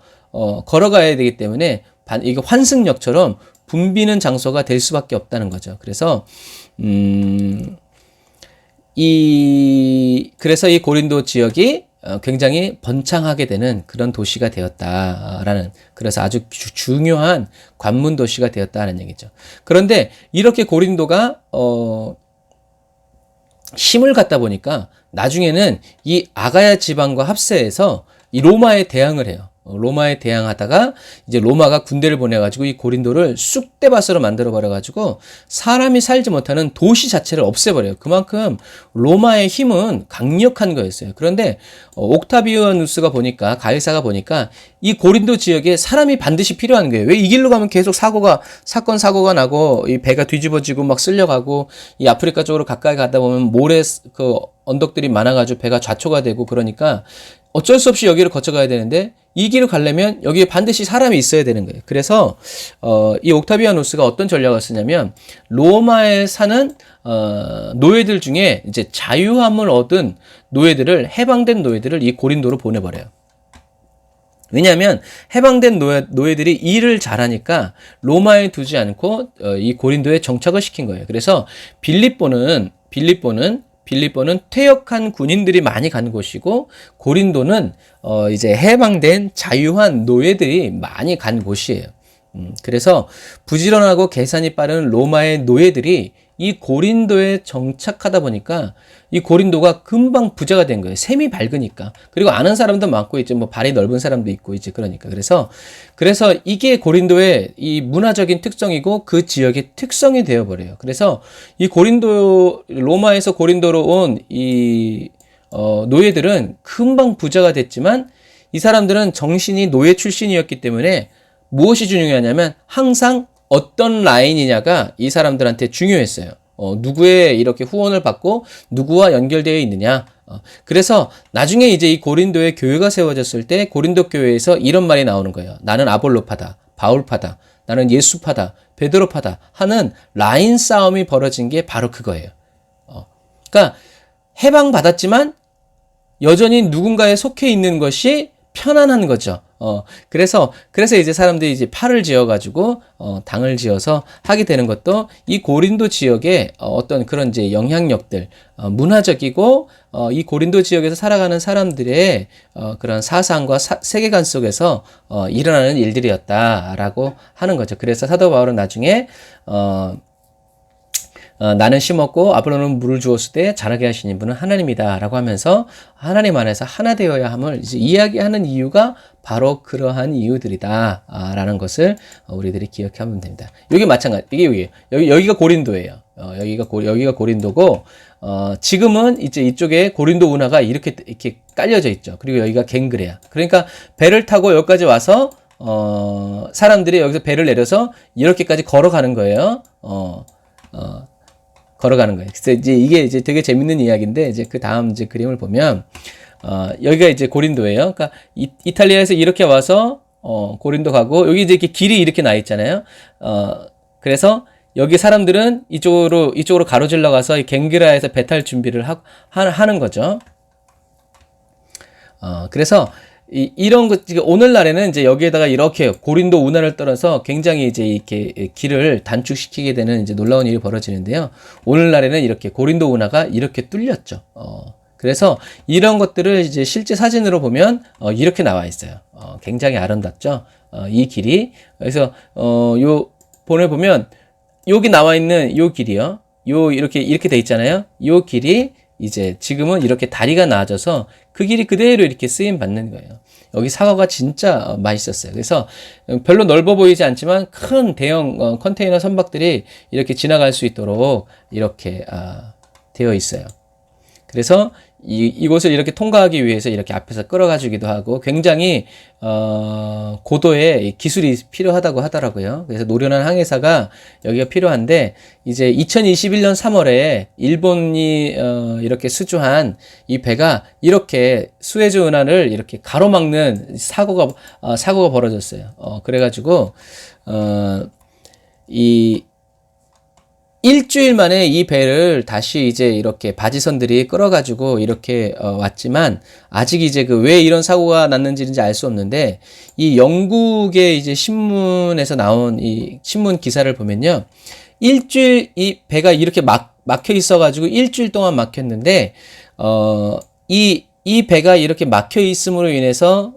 걸어가야 되기 때문에 이게 환승역처럼 붐비는 장소가 될 수밖에 없다는 거죠. 그래서 그래서 이 고린도 지역이 굉장히 번창하게 되는 그런 도시가 되었다라는, 그래서 아주 중요한 관문 도시가 되었다는 얘기죠. 그런데 이렇게 고린도가 힘을 갖다 보니까 나중에는 이 아가야 지방과 합세해서 이 로마에 대항을 해요. 로마에 대항하다가 이제 로마가 군대를 보내가지고 이 고린도를 쑥대밭으로 만들어버려가지고 사람이 살지 못하는 도시 자체를 없애버려요. 그만큼 로마의 힘은 강력한 거였어요. 그런데 옥타비아누스가 보니까, 가이사가 보니까 이 고린도 지역에 사람이 반드시 필요한 거예요. 왜 이 길로 가면 계속 사고가 나고 이 배가 뒤집어지고 막 쓸려가고, 이 아프리카 쪽으로 가까이 가다 보면 모래 언덕들이 많아가지고 배가 좌초가 되고, 그러니까 어쩔 수 없이 여기를 거쳐가야 되는데 이 길을 가려면 여기에 반드시 사람이 있어야 되는 거예요. 그래서 이 옥타비아누스가 어떤 전략을 쓰냐면 로마에 사는 노예들 중에 이제 자유함을 얻은 노예들을, 해방된 노예들을 이 고린도로 보내버려요. 왜냐하면 해방된 노예들이 일을 잘하니까 로마에 두지 않고 이 고린도에 정착을 시킨 거예요. 그래서 빌립보는 퇴역한 군인들이 많이 가는 곳이고, 고린도는 이제 해방된 자유한 노예들이 많이 간 곳이에요. 그래서 부지런하고 계산이 빠른 로마의 노예들이 이 고린도에 정착하다 보니까 이 고린도가 금방 부자가 된 거예요. 셈이 밝으니까. 그리고 아는 사람도 많고, 이제 뭐 발이 넓은 사람도 있고, 이제 그러니까. 그래서 이게 고린도의 이 문화적인 특성이고 그 지역의 특성이 되어버려요. 그래서 이 로마에서 고린도로 온 이 노예들은 금방 부자가 됐지만, 이 사람들은 정신이 노예 출신이었기 때문에 무엇이 중요하냐면 항상 어떤 라인이냐가 이 사람들한테 중요했어요. 누구의 이렇게 후원을 받고 누구와 연결되어 있느냐. 그래서 나중에 이제 이 고린도의 교회가 세워졌을 때 고린도 교회에서 이런 말이 나오는 거예요. 나는 아볼로파다, 바울파다, 나는 예수파다, 베드로파다 하는 라인 싸움이 벌어진 게 바로 그거예요. 그러니까 해방받았지만 여전히 누군가에 속해 있는 것이 편안한 거죠. 그래서 이제 사람들이 이제 팔을 지어가지고, 당을 지어서 하게 되는 것도 이 고린도 지역의 어떤 그런 이제 영향력들, 문화적이고, 이 고린도 지역에서 살아가는 사람들의 그런 사상과 세계관 속에서 일어나는 일들이었다라고 하는 거죠. 그래서 사도 바울은 나중에, 나는 심었고 아볼로는 물을 주었을 때 자라게 하시는 분은 하나님이다 라고 하면서 하나님 안에서 하나 되어야 함을 이제 이야기하는 이유가 바로 그러한 이유들이다 라는 것을 우리들이 기억하면 됩니다. 여기 마찬가지, 여기가 고린도예요. 여기가 고린도고, 지금은 이제 이쪽에 고린도 운하가 이렇게 깔려져 있죠. 그리고 여기가 겐그레아. 그러니까 배를 타고 여기까지 와서 사람들이 여기서 배를 내려서 이렇게까지 걸어가는 거예요. 걸어가는 거예요. 그래서 이제 이게 이제 되게 재밌는 이야기인데, 이제 그 다음 이제 그림을 보면, 여기가 이제 고린도예요. 그러니까 이탈리아에서 이렇게 와서, 고린도 가고, 여기 이제 이렇게 길이 이렇게 나 있잖아요. 그래서 여기 사람들은 이쪽으로 가로질러 가서 갱그라에서 배 탈 준비를 하는 거죠. 그래서 이런 것, 오늘날에는 이제 여기에다가 이렇게 고린도 운하를 떨어서 굉장히 이제 이렇게 길을 단축시키게 되는 이제 놀라운 일이 벌어지는데요. 오늘날에는 이렇게 고린도 운하가 이렇게 뚫렸죠. 그래서 이런 것들을 이제 실제 사진으로 보면, 이렇게 나와 있어요. 굉장히 아름답죠. 이 길이. 그래서, 요, 보면, 여기 나와 있는 요 길이요. 이렇게 돼 있잖아요. 요 길이 이제 지금은 이렇게 다리가 나아져서 그 길이 그대로 이렇게 쓰임 받는 거예요. 여기 사과가 진짜 맛있었어요. 그래서 별로 넓어 보이지 않지만 큰 대형 컨테이너 선박들이 이렇게 지나갈 수 있도록 이렇게 되어 있어요. 그래서 이곳을 이렇게 통과하기 위해서 이렇게 앞에서 끌어가주기도 하고 굉장히 고도의 기술이 필요하다고 하더라고요. 그래서 노련한 항해사가 여기가 필요한데 이제 2021년 3월에 일본이 이렇게 수주한 이 배가 이렇게 수에즈 운하를 이렇게 가로막는 사고가 벌어졌어요. 그래가지고 일주일 만에 이 배를 다시 이제 이렇게 바지선들이 끌어가지고 이렇게 왔지만 아직 이제 왜 이런 사고가 났는지는 알 수 없는데 이 영국의 이제 신문에서 나온 이 신문 기사를 보면요. 일주일 이 배가 이렇게 막혀 있어가지고 일주일 동안 막혔는데 이 배가 이렇게 막혀 있음으로 인해서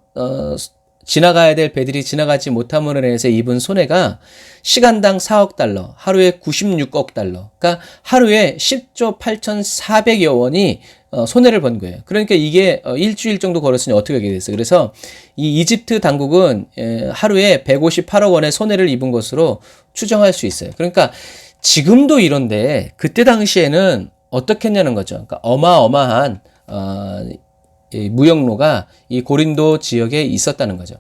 지나가야 될 배들이 지나가지 못함으로 인해서 입은 손해가 시간당 4억 달러, 하루에 96억 달러, 그러니까 하루에 10조 8,400여 원이 손해를 본 거예요. 그러니까 이게 일주일 정도 걸었으니 어떻게 하게 됐어요. 그래서 이 이집트 당국은 하루에 158억 원의 손해를 입은 것으로 추정할 수 있어요. 그러니까 지금도 이런데 그때 당시에는 어떻게 했냐는 거죠. 그러니까 어마어마한 이 무역로가 이 고린도 지역에 있었다는 거죠.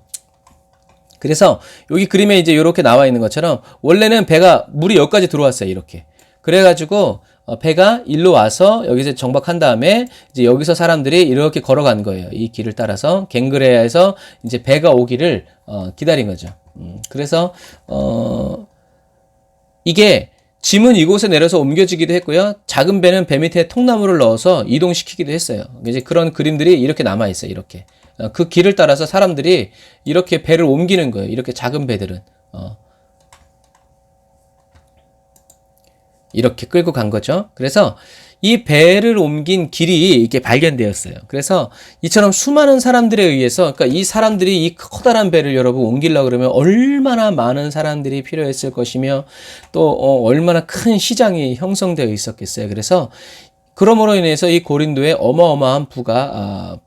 그래서 여기 그림에 이제 이렇게 나와 있는 것처럼 원래는 배가 물이 여기까지 들어왔어요. 이렇게. 그래가지고 배가 일로 와서 여기서 정박한 다음에 이제 여기서 사람들이 이렇게 걸어간 거예요. 이 길을 따라서 갱그레아에서 이제 배가 오기를 기다린 거죠. 그래서 이게 짐은 이곳에 내려서 옮겨지기도 했고요. 작은 배는 배 밑에 통나무를 넣어서 이동시키기도 했어요. 이제 그런 그림들이 이렇게 남아 있어요. 이렇게 그 길을 따라서 사람들이 이렇게 배를 옮기는 거예요. 이렇게 작은 배들은 이렇게 끌고 간 거죠. 그래서 이 배를 옮긴 길이 이렇게 발견되었어요. 그래서 이처럼 수많은 사람들에 의해서, 그러니까 이 사람들이 이 커다란 배를 여러분 옮기려고 그러면 얼마나 많은 사람들이 필요했을 것이며 또 얼마나 큰 시장이 형성되어 있었겠어요. 그래서 그러므로 인해서 이 고린도에 어마어마한 부가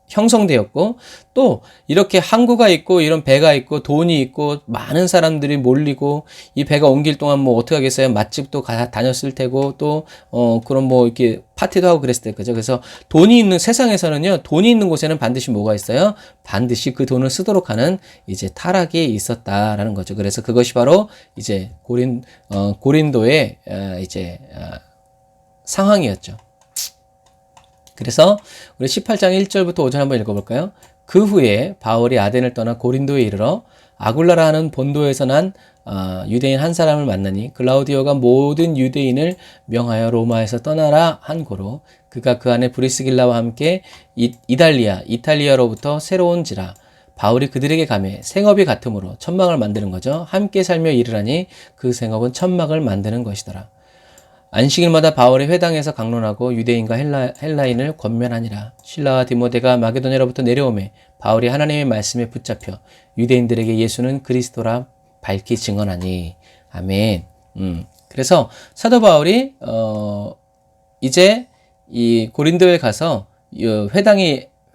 형성되었고 또 이렇게 항구가 있고 이런 배가 있고 돈이 있고 많은 사람들이 몰리고 이 배가 옮길 동안 뭐 어떻게 하겠어요? 맛집도 다녔을 테고 또 그런 뭐 이렇게 파티도 하고 그랬을 거죠. 그래서 돈이 있는 세상에서는요. 돈이 있는 곳에는 반드시 뭐가 있어요? 반드시 그 돈을 쓰도록 하는 이제 타락이 있었다라는 거죠. 그래서 그것이 바로 이제 고린도의 이제 상황이었죠. 그래서 우리 18장 1절부터 5절 한번 읽어볼까요? 그 후에 바울이 아덴을 떠나 고린도에 이르러 아굴라라 하는 본도에서 난 유대인 한 사람을 만나니 글라우디오가 모든 유대인을 명하여 로마에서 떠나라 한 고로 그가 그 안에 브리스길라와 함께 이탈리아로부터 새로운지라 바울이 그들에게 가매 생업이 같으므로 천막을 만드는 거죠. 함께 살며 일을 하니 그 생업은 천막을 만드는 것이더라. 안식일마다 바울이 회당에서 강론하고 유대인과 헬라인을 권면하니라. 실라와 디모데가 마게도냐로부터 내려오매 바울이 하나님의 말씀에 붙잡혀 유대인들에게 예수는 그리스도라 밝히 증언하니. 아멘. 그래서 사도 바울이 이제 이 고린도에 가서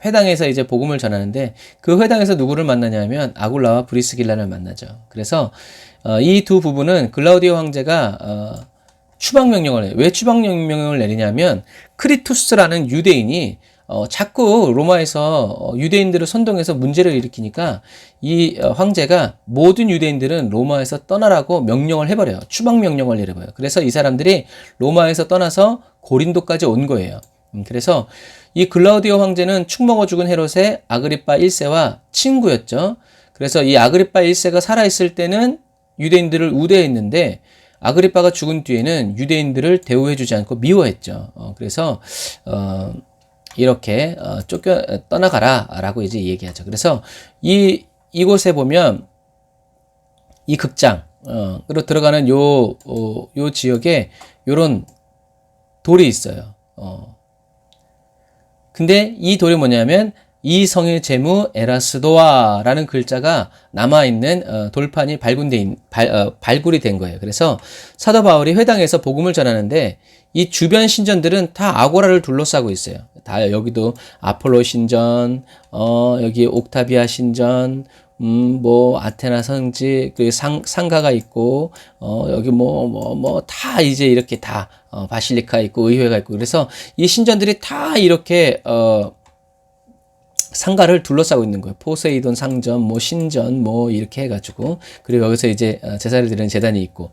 회당에서 이제 복음을 전하는데 그 회당에서 누구를 만나냐면 아굴라와 브리스길라를 만나죠. 그래서 이 두 부부는 글라우디오 황제가 추방명령을 해요. 왜 추방명령을 내리냐면 크리투스라는 유대인이 자꾸 로마에서 유대인들을 선동해서 문제를 일으키니까 이 황제가 모든 유대인들은 로마에서 떠나라고 명령을 해버려요. 추방 명령을 내려버려요. 그래서 이 사람들이 로마에서 떠나서 고린도까지 온 거예요. 그래서 이 글라우디오 황제는 축 먹어 죽은 헤롯의 아그리파 1세와 친구였죠. 그래서 이 아그리파 1세가 살아있을 때는 유대인들을 우대했는데 아그리파가 죽은 뒤에는 유대인들을 대우해주지 않고 미워했죠. 그래서 이렇게 떠나가라 라고 이제 얘기하죠. 그래서 이곳에 보면 이 극장으로 들어가는 요 지역에 요런 돌이 있어요. 근데 이 돌이 뭐냐면 이 성의 제무 에라스도아라는 글자가 남아있는 돌판이 발굴이 된 거예요. 그래서 사도 바울이 회당에서 복음을 전하는데 이 주변 신전들은 다 아고라를 둘러싸고 있어요. 다 여기도 아폴로 신전, 여기 옥타비아 신전, 뭐 아테나 성지 그 상가가 있고 여기 다 이제 이렇게 다 바실리카 있고 의회가 있고 그래서 이 신전들이 다 이렇게 상가를 둘러싸고 있는 거예요. 포세이돈 상전, 뭐 신전, 뭐 이렇게 해가지고 그리고 여기서 이제 제사를 드리는 제단이 있고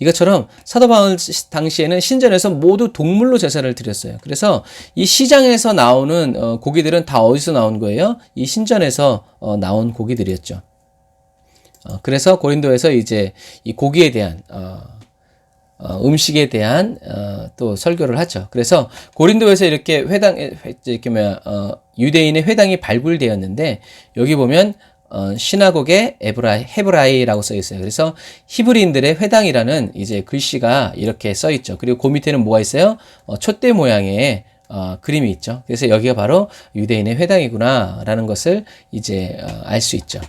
이것처럼 사도 바울 당시에는 신전에서 모두 동물로 제사를 드렸어요. 그래서 이 시장에서 나오는 고기들은 다 어디서 나온 거예요? 이 신전에서 나온 고기들이었죠. 그래서 고린도에서 이제 이 고기에 대한 음식에 대한 또 설교를 하죠. 그래서 고린도에서 이렇게 유대인의 회당이 발굴되었는데 여기 보면 시나고게 헤브라이라고 써 있어요. 그래서 히브리인들의 회당이라는 이제 글씨가 이렇게 써 있죠. 그리고 그 밑에는 뭐가 있어요? 촛대 모양의 그림이 있죠. 그래서 여기가 바로 유대인의 회당이구나라는 것을 이제 알 수 있죠.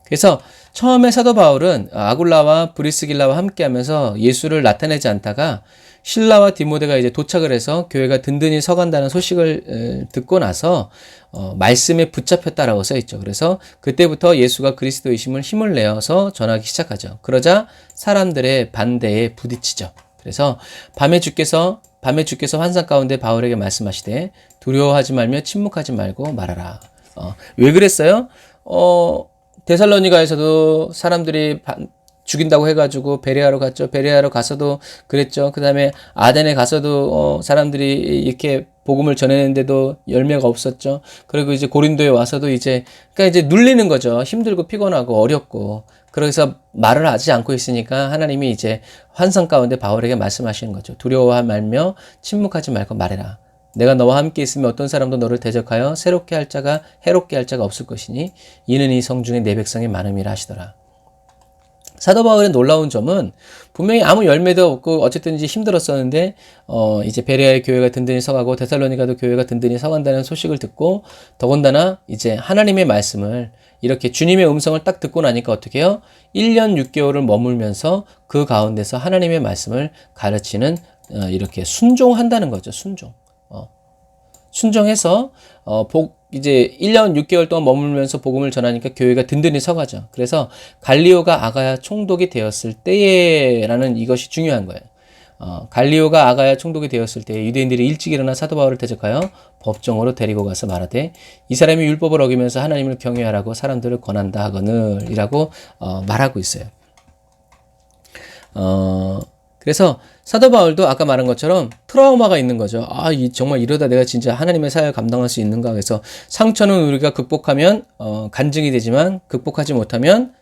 그래서 처음에 사도 바울은 아굴라와 브리스길라와 함께 하면서 예수를 나타내지 않다가 실라와 디모데가 이제 도착을 해서 교회가 든든히 서간다는 소식을 듣고 나서 말씀에 붙잡혔다라고 써 있죠. 그래서 그때부터 예수가 그리스도이심을 힘을 내어서 전하기 시작하죠. 그러자 사람들의 반대에 부딪히죠. 그래서 밤에 주께서 환상 가운데 바울에게 말씀하시되 두려워하지 말며 침묵하지 말고 말하라. 왜 그랬어요? 데살로니가에서도 사람들이 죽인다고 해가지고 베레아로 갔죠. 베레아로 가서도 그랬죠. 그 다음에 아덴에 가서도 사람들이 이렇게 복음을 전했는데도 열매가 없었죠. 그리고 이제 고린도에 와서도 그러니까 이제 눌리는 거죠. 힘들고 피곤하고 어렵고. 그래서 말을 하지 않고 있으니까 하나님이 이제 환상 가운데 바울에게 말씀하시는 거죠. 두려워하지 말며 침묵하지 말고 말해라. 내가 너와 함께 있으면 어떤 사람도 너를 대적하여 해롭게 할 자가 없을 것이니 이는 이 성 중에 내 백성이 많음이라 하시더라. 사도 바울의 놀라운 점은 분명히 아무 열매도 없고 어쨌든지 힘들었었는데 이제 베레아의 교회가 든든히 서가고 데살로니가도 교회가 든든히 서간다는 소식을 듣고 더군다나 이제 하나님의 말씀을 이렇게 주님의 음성을 딱 듣고 나니까 어떻게 해요? 1년 6개월을 머물면서 그 가운데서 하나님의 말씀을 가르치는 이렇게 순종한다는 거죠. 순종해서 이제 1년 6개월 동안 머물면서 복음을 전하니까 교회가 든든히 서가죠. 그래서 갈리오가 아가야 총독이 되었을 때라는 이것이 중요한 거예요. 갈리오가 아가야 총독이 되었을 때 유대인들이 일찍 일어나 사도 바울을 대적하여 법정으로 데리고 가서 말하되 이 사람이 율법을 어기면서 하나님을 경외하라고 사람들을 권한다 하거늘 이라고 말하고 있어요. 그래서 사도 바울도 아까 말한 것처럼 트라우마가 있는 거죠. 정말 이러다 내가 진짜 하나님의 사역을 감당할 수 있는가. 그래서 상처는 우리가 극복하면 간증이 되지만 극복하지 못하면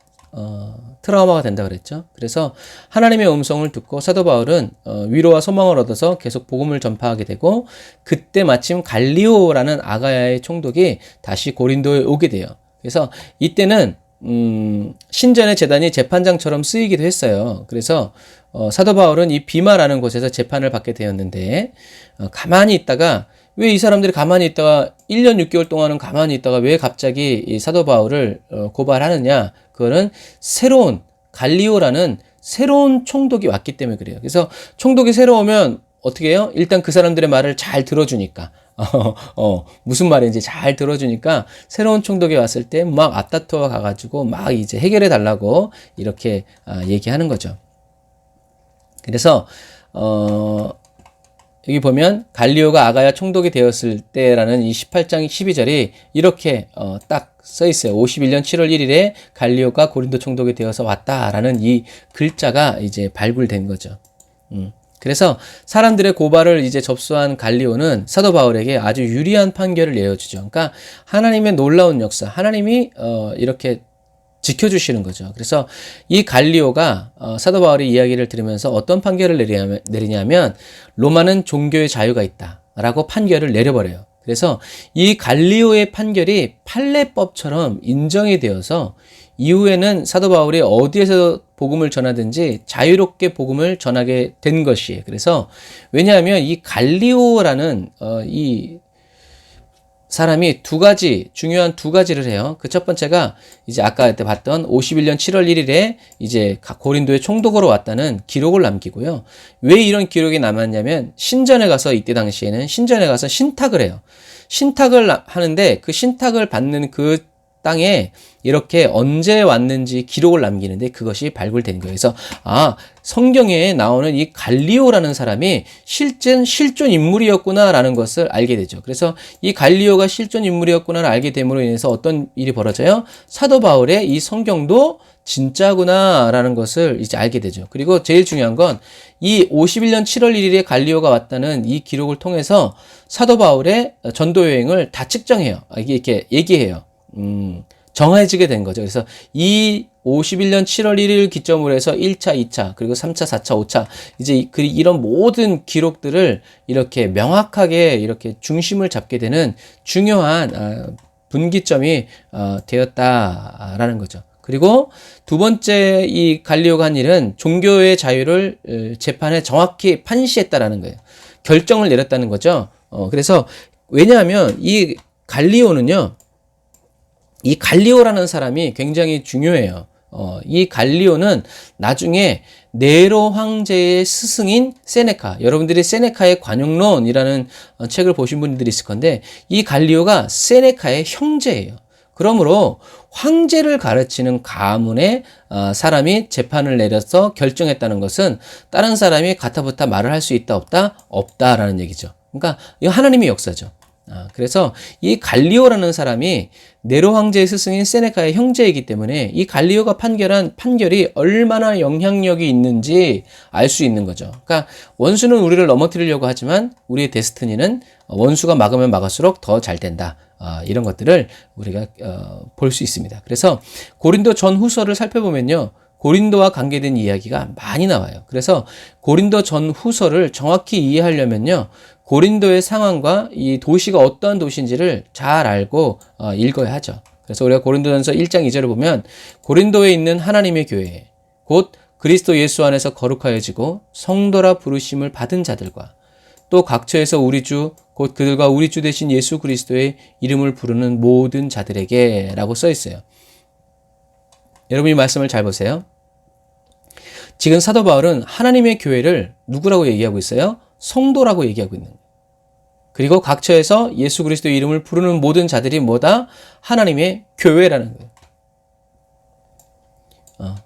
트라우마가 된다 그랬죠. 그래서 하나님의 음성을 듣고 사도 바울은 위로와 소망을 얻어서 계속 복음을 전파하게 되고 그때 마침 갈리오라는 아가야의 총독이 다시 고린도에 오게 돼요. 그래서 이때는 신전의 제단이 재판장처럼 쓰이기도 했어요. 그래서 사도 바울은 이 비마라는 곳에서 재판을 받게 되었는데 가만히 있다가 왜 이 사람들이 가만히 있다가 1년 6개월 동안은 가만히 있다가 왜 갑자기 이 사도 바울을 고발하느냐. 그거는 갈리오라는 새로운 총독이 왔기 때문에 그래요. 그래서 총독이 새로 오면 어떻게 해요? 일단 그 사람들의 말을 잘 들어주니까 무슨 말인지 잘 들어주니까 새로운 총독이 왔을 때 막 앞다투어 가가지고 막 이제 해결해 달라고 이렇게 얘기하는 거죠. 그래서 여기 보면 갈리오가 아가야 총독이 되었을 때라는 이 18장 12절이 이렇게 딱 써 있어요. 51년 7월 1일에 갈리오가 고린도 총독이 되어서 왔다라는 이 글자가 이제 발굴된 거죠. 그래서 사람들의 고발을 이제 접수한 갈리오는 사도 바울에게 아주 유리한 판결을 내어주죠. 그러니까 하나님의 놀라운 역사, 하나님이 이렇게 지켜주시는 거죠. 그래서 이 갈리오가 사도 바울의 이야기를 들으면서 어떤 판결을 내리냐면 로마는 종교의 자유가 있다라고 판결을 내려버려요. 그래서 이 갈리오의 판결이 판례법처럼 인정이 되어서 이후에는 사도 바울이 어디에서 복음을 전하든지 자유롭게 복음을 전하게 된 것이에요. 그래서 왜냐하면 이 갈리오라는 이 사람이 중요한 두 가지를 해요. 그 첫 번째가 이제 아까 그때 봤던 51년 7월 1일에 이제 고린도의 총독으로 왔다는 기록을 남기고요. 왜 이런 기록이 남았냐면 이때 당시에는 신전에 가서 신탁을 해요. 신탁을 하는데 그 신탁을 받는 그 땅에 이렇게 언제 왔는지 기록을 남기는데 그것이 발굴된 거예요. 그래서 성경에 나오는 이 갈리오라는 사람이 실존 인물이었구나라는 것을 알게 되죠. 그래서 이 갈리오가 실존 인물이었구나를 알게 됨으로 인해서 어떤 일이 벌어져요? 사도 바울의 이 성경도 진짜구나라는 것을 이제 알게 되죠. 그리고 제일 중요한 건 이 51년 7월 1일에 갈리오가 왔다는 이 기록을 통해서 사도 바울의 전도 여행을 다 측정해요. 이렇게 얘기해요. 정해지게 된 거죠. 그래서 이 51년 7월 1일 기점으로 해서 1차, 2차, 그리고 3차, 4차, 5차, 이제 이런 모든 기록들을 이렇게 명확하게 이렇게 중심을 잡게 되는 중요한 분기점이 되었다라는 거죠. 그리고 두 번째 이 갈리오가 한 일은 종교의 자유를 재판에 정확히 판시했다라는 거예요. 결정을 내렸다는 거죠. 그래서 왜냐하면 이 갈리오라는 사람이 굉장히 중요해요. 이 갈리오는 나중에 네로 황제의 스승인 세네카, 여러분들이 세네카의 관용론이라는 책을 보신 분들이 있을 건데 이 갈리오가 세네카의 형제예요. 그러므로 황제를 가르치는 가문의 사람이 재판을 내려서 결정했다는 것은 다른 사람이 가타부타 말을 할 수 있다 없다? 없다라는 얘기죠. 그러니까 이거 하나님의 역사죠. 그래서 이 갈리오라는 사람이 네로 황제의 스승인 세네카의 형제이기 때문에 이 갈리오가 판결한 판결이 얼마나 영향력이 있는지 알 수 있는 거죠. 그러니까 원수는 우리를 넘어뜨리려고 하지만 우리의 데스티니는 원수가 막으면 막을수록 더 잘 된다. 이런 것들을 우리가 볼 수 있습니다. 그래서 고린도 전후서를 살펴보면요. 고린도와 관계된 이야기가 많이 나와요. 그래서 고린도 전후서를 정확히 이해하려면요. 고린도의 상황과 이 도시가 어떠한 도시인지를 잘 알고 읽어야 하죠. 그래서 우리가 고린도전서 1장 2절을 보면 고린도에 있는 하나님의 교회 곧 그리스도 예수 안에서 거룩하여지고 성도라 부르심을 받은 자들과 또 각처에서 우리 주 곧 그들과 우리 주 되신 예수 그리스도의 이름을 부르는 모든 자들에게 라고 써 있어요. 여러분 이 말씀을 잘 보세요. 지금 사도 바울은 하나님의 교회를 누구라고 얘기하고 있어요? 성도라고 얘기하고 있는 거예요. 그리고 각처에서 예수 그리스도의 이름을 부르는 모든 자들이 뭐다? 하나님의 교회라는 거예요.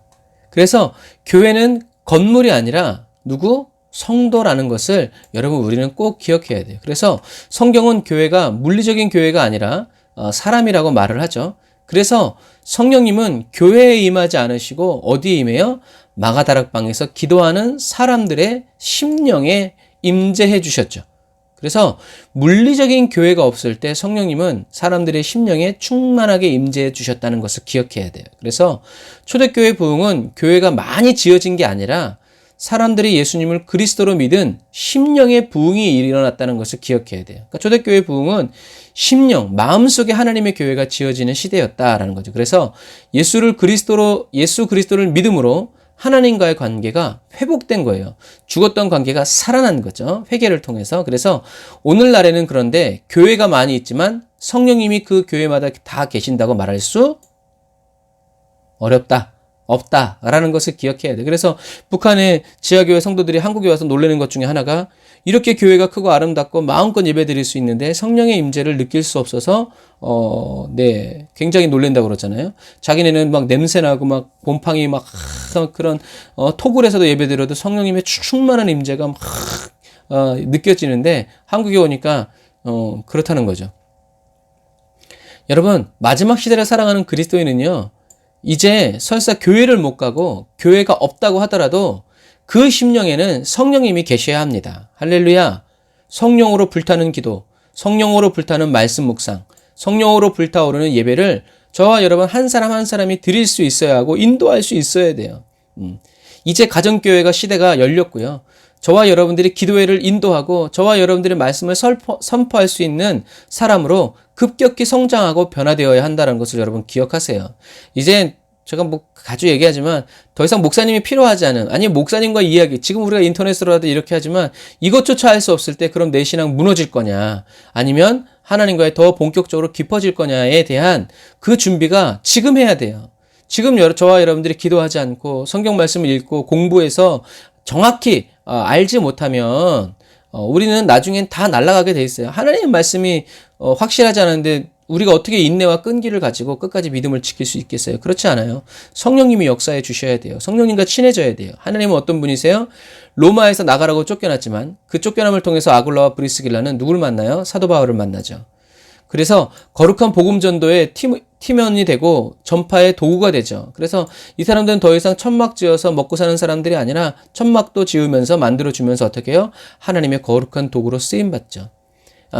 그래서 교회는 건물이 아니라 누구? 성도라는 것을 여러분 우리는 꼭 기억해야 돼요. 그래서 성경은 교회가 물리적인 교회가 아니라 사람이라고 말을 하죠. 그래서 성령님은 교회에 임하지 않으시고 어디에 임해요? 마가다락방에서 기도하는 사람들의 심령에 임재해 주셨죠. 그래서 물리적인 교회가 없을 때 성령님은 사람들의 심령에 충만하게 임재해 주셨다는 것을 기억해야 돼요. 그래서 초대교회 부흥은 교회가 많이 지어진 게 아니라 사람들이 예수님을 그리스도로 믿은 심령의 부흥이 일어났다는 것을 기억해야 돼요. 그러니까 초대교회 부흥은 심령, 마음속에 하나님의 교회가 지어지는 시대였다라는 거죠. 그래서 예수 그리스도를 믿음으로 하나님과의 관계가 회복된 거예요. 죽었던 관계가 살아난 거죠. 회개를 통해서. 그래서 오늘날에는 그런데 교회가 많이 있지만 성령님이 그 교회마다 다 계신다고 말할 수 없다라는 것을 기억해야 돼. 그래서 북한의 지하교회 성도들이 한국에 와서 놀라는 것 중에 하나가 이렇게 교회가 크고 아름답고 마음껏 예배드릴 수 있는데 성령의 임재를 느낄 수 없어서 굉장히 놀란다고 그러잖아요. 자기네는 막 냄새나고 막 곰팡이 막 그런 토굴에서도 예배드려도 성령님의 충만한 임재가 막 느껴지는데 한국에 오니까 그렇다는 거죠. 여러분, 마지막 시대를 살아가는 그리스도인은요, 이제 설사 교회를 못 가고 교회가 없다고 하더라도 그 심령에는 성령님이 계셔야 합니다. 할렐루야. 성령으로 불타는 기도, 성령으로 불타는 말씀 묵상, 성령으로 불타오르는 예배를 저와 여러분 한 사람 한 사람이 드릴 수 있어야 하고 인도할 수 있어야 돼요. 이제 가정교회가 시대가 열렸고요. 저와 여러분들이 기도회를 인도하고 저와 여러분들의 말씀을 선포할 수 있는 사람으로 급격히 성장하고 변화되어야 한다는 것을 여러분 기억하세요. 이제 제가 자주 얘기하지만 더 이상 목사님이 필요하지 않은, 아니 목사님과 이야기, 지금 우리가 인터넷으로라도 이렇게 하지만 이것조차 할 수 없을 때 그럼 내 신앙 무너질 거냐, 아니면 하나님과의 더 본격적으로 깊어질 거냐에 대한 그 준비가 지금 해야 돼요. 지금 저와 여러분들이 기도하지 않고 성경 말씀을 읽고 공부해서 정확히 알지 못하면 우리는 나중엔 다 날아가게 돼 있어요. 하나님의 말씀이 확실하지 않은데 우리가 어떻게 인내와 끈기를 가지고 끝까지 믿음을 지킬 수 있겠어요? 그렇지 않아요. 성령님이 역사해 주셔야 돼요. 성령님과 친해져야 돼요. 하나님은 어떤 분이세요? 로마에서 나가라고 쫓겨났지만 그 쫓겨남을 통해서 아굴라와 브리스길라는 누구를 만나요? 사도 바울을 만나죠. 그래서 거룩한 복음 전도의 팀원이 되고 전파의 도구가 되죠. 그래서 이 사람들은 더 이상 천막 지어서 먹고 사는 사람들이 아니라 천막도 지으면서 만들어주면서 어떻게 해요? 하나님의 거룩한 도구로 쓰임받죠.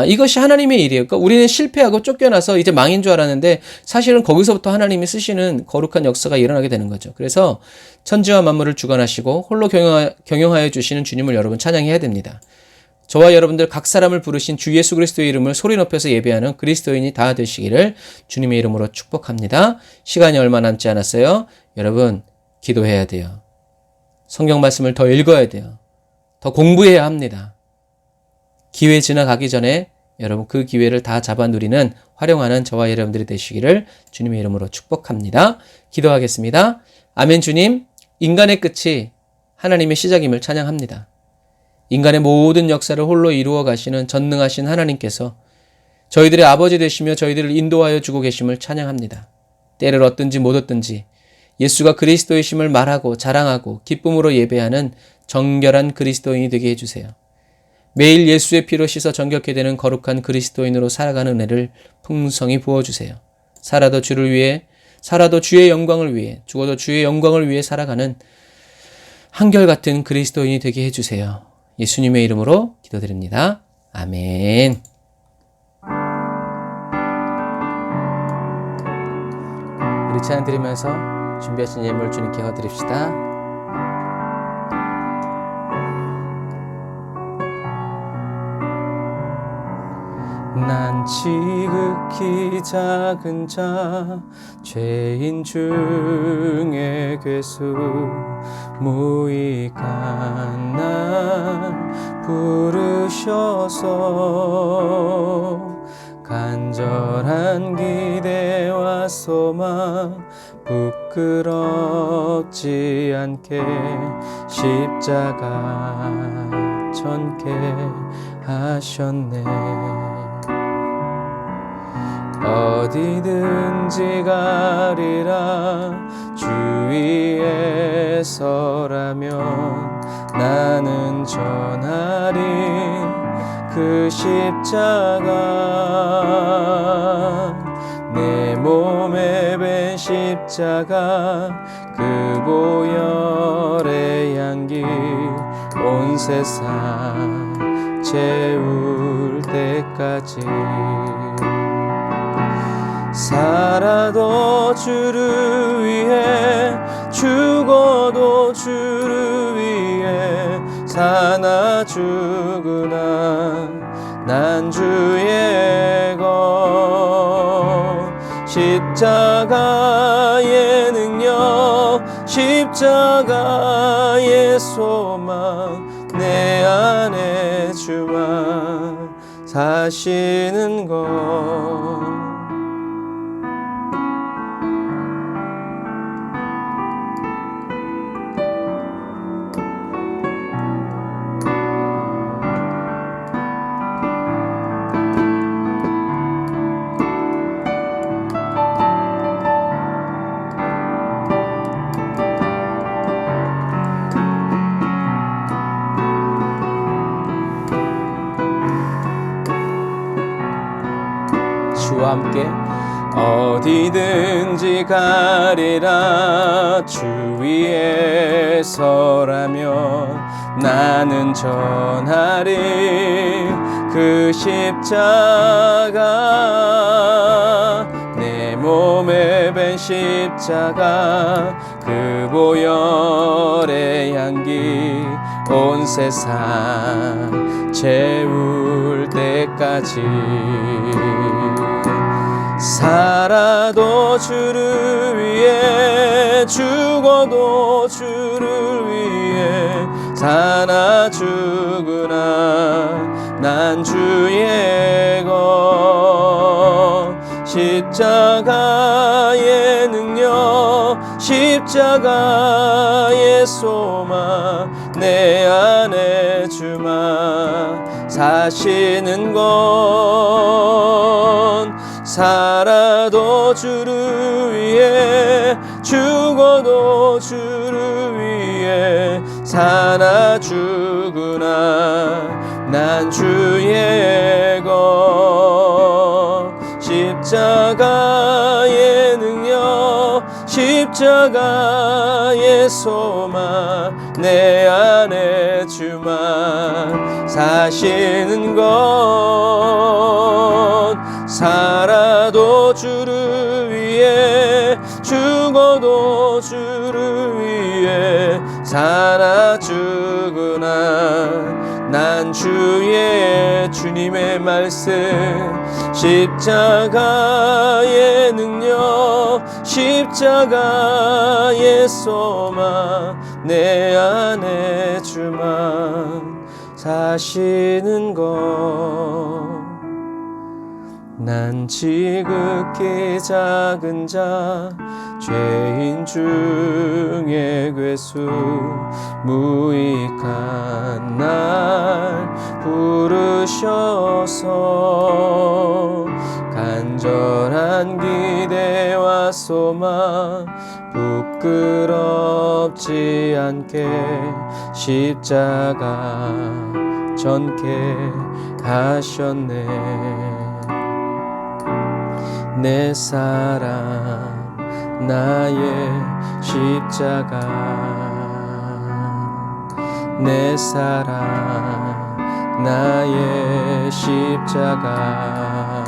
이것이 하나님의 일이에요. 그러니까 우리는 실패하고 쫓겨나서 이제 망인 줄 알았는데 사실은 거기서부터 하나님이 쓰시는 거룩한 역사가 일어나게 되는 거죠. 그래서 천지와 만물을 주관하시고 홀로 경영하여 주시는 주님을 여러분 찬양해야 됩니다. 저와 여러분들 각 사람을 부르신 주 예수 그리스도의 이름을 소리 높여서 예배하는 그리스도인이 다 되시기를 주님의 이름으로 축복합니다. 시간이 얼마 남지 않았어요. 여러분 기도해야 돼요. 성경 말씀을 더 읽어야 돼요. 더 공부해야 합니다. 기회 지나가기 전에 여러분 그 기회를 다 잡아 누리는, 활용하는 저와 여러분들이 되시기를 주님의 이름으로 축복합니다. 기도하겠습니다. 아멘. 주님, 인간의 끝이 하나님의 시작임을 찬양합니다. 인간의 모든 역사를 홀로 이루어 가시는 전능하신 하나님께서 저희들의 아버지 되시며 저희들을 인도하여 주고 계심을 찬양합니다. 때를 얻든지 못 얻든지 예수가 그리스도이심을 말하고 자랑하고 기쁨으로 예배하는 정결한 그리스도인이 되게 해주세요. 매일 예수의 피로 씻어 정결케 되는 거룩한 그리스도인으로 살아가는 은혜를 풍성히 부어주세요. 살아도 주를 위해, 살아도 주의 영광을 위해, 죽어도 주의 영광을 위해 살아가는 한결같은 그리스도인이 되게 해주세요. 예수님의 이름으로 기도드립니다. 아멘. 우리 찬양 드리면서 준비하신 예물 주님께 드립시다. 난 지극히 작은 자, 죄인 중에 괴수, 무익한 날 부르셔서 간절한 기대와 소망 부끄럽지 않게 십자가 전케 하셨네. 어디든지 가리라 주 위에 서라면 나는 전하리 그 십자가. 내 몸에 밴 십자가 그 보혈의 향기 온 세상 채울 때까지. 살아도 주를 위해 죽어도 주를 위해 사나 죽으나 난 주의 것. 십자가의 능력 십자가의 소망 내 안에 주만 사시는 것. 주와 함께 어디든지 가리라 주 위에 서라면 나는 전하리 그 십자가 내 몸에 밴 십자가 그 보혈의 향기 온 세상 채울 때까지 살아도 주를 위해 죽어도 주를 위해 사나 죽으나 난 주의 것 십자가의 능력 십자가의 소망 내 안에 주만 사시는 건 살아도 주를 위해 죽어도 주를 위해 사나 죽으나 난 주의 것 십자가의 능력 십자가의 소망 내 안에 주만 사시는 것 살아도 주를 위해 죽어도 주를 위해 사나 죽으나 난 주의 주님의 말씀 십자가의 능력 십자가의 소망 내 안에 주만 사시는 것 난 지극히 작은 자 죄인 중에 괴수 무익한 날 부르셔서 간절한 기대와 소망 부끄럽지 않게 십자가 전케 하셨네 내 사랑 나의 십자가 내 사랑 나의 십자가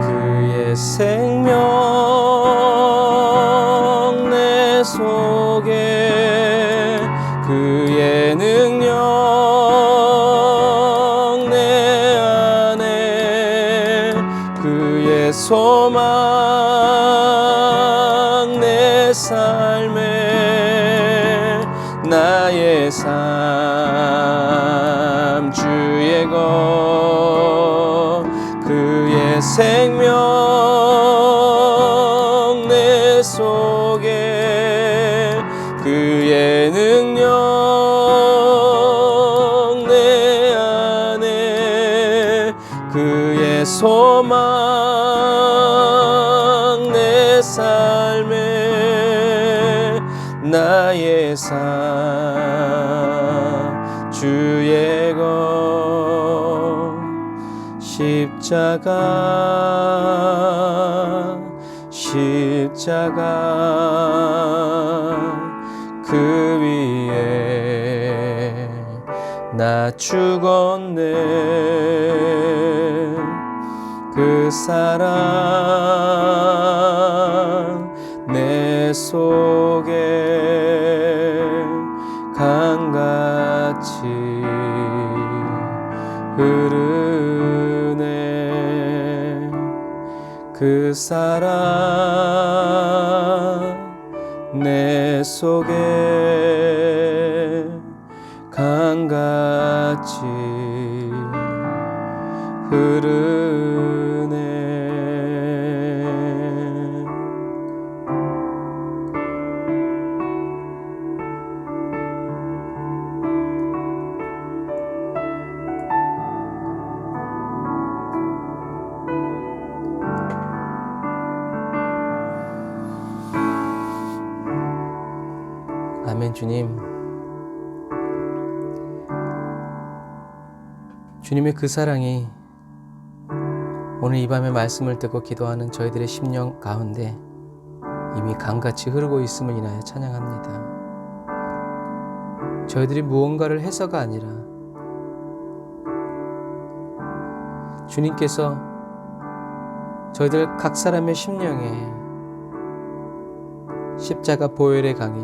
그의 생명 내 속에 그의 능력 소망 내 삶에 나의 삶 주의 것 그의 생명 내 속에 그의 능력 내 안에 그의 소망 내 삶에 나의 삶 주의 것 십자가 그 위에 나 죽었네 그 사랑 내 속에 강같이 흐르네 그 사랑 내 속에 강같이 흐르네 아멘. 주님 주님의 그 사랑이 오늘 이 밤에 말씀을 듣고 기도하는 저희들의 심령 가운데 이미 강같이 흐르고 있음을 인하여 찬양합니다. 저희들이 무언가를 해서가 아니라 주님께서 저희들 각 사람의 심령에 십자가 보혈의 강이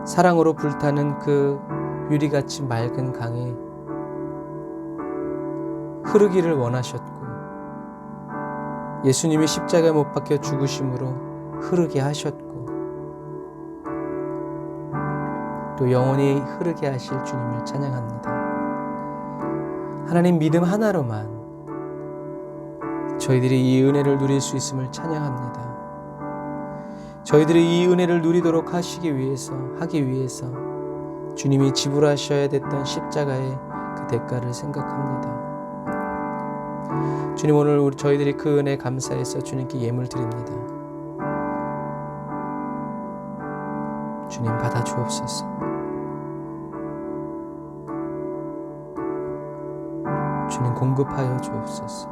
사랑으로 불타는 그 유리같이 맑은 강이 흐르기를 원하셨고 예수님이 십자가에 못 박혀 죽으심으로 흐르게 하셨고 또 영원히 흐르게 하실 주님을 찬양합니다. 하나님 믿음 하나로만 저희들이 이 은혜를 누릴 수 있음을 찬양합니다. 저희들이 이 은혜를 누리도록 하기 위해서 주님이 지불하셔야 됐던 십자가의 그 대가를 생각합니다. 주님, 오늘 저희들이 그 은혜 감사해서 주님께 예물 드립니다. 주님 받아 주옵소서. 주님 공급하여 주옵소서.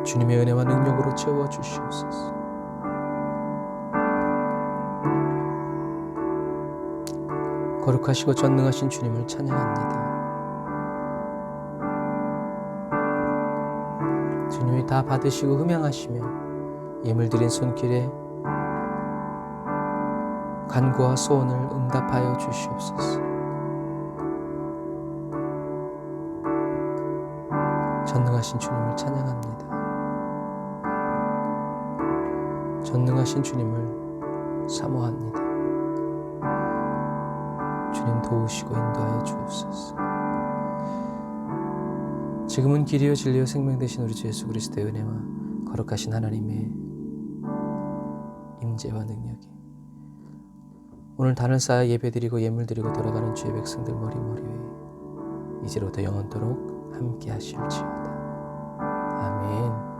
주님의 은혜와 능력으로 채워 주시옵소서. 거룩하시고 전능하신 주님을 찬양합니다. 주님이 다 받으시고 흠양하시며 예물 드린 손길에 간구와 소원을 응답하여 주시옵소서. 전능하신 주님을 찬양합니다. 전능하신 주님을 사모합니다. 주님 도우시고 인도하여 주옵소서. 지금은 길이요 진리요 생명 되신 우리 주 예수 그리스도의 은혜와 거룩하신 하나님의 임재와 능력이 오늘 단을 쌓아 예배드리고 예물드리고 돌아가는 주의 백성들 머리머리 위에 이제로부터 영원토록 함께 하실지어다. 아멘.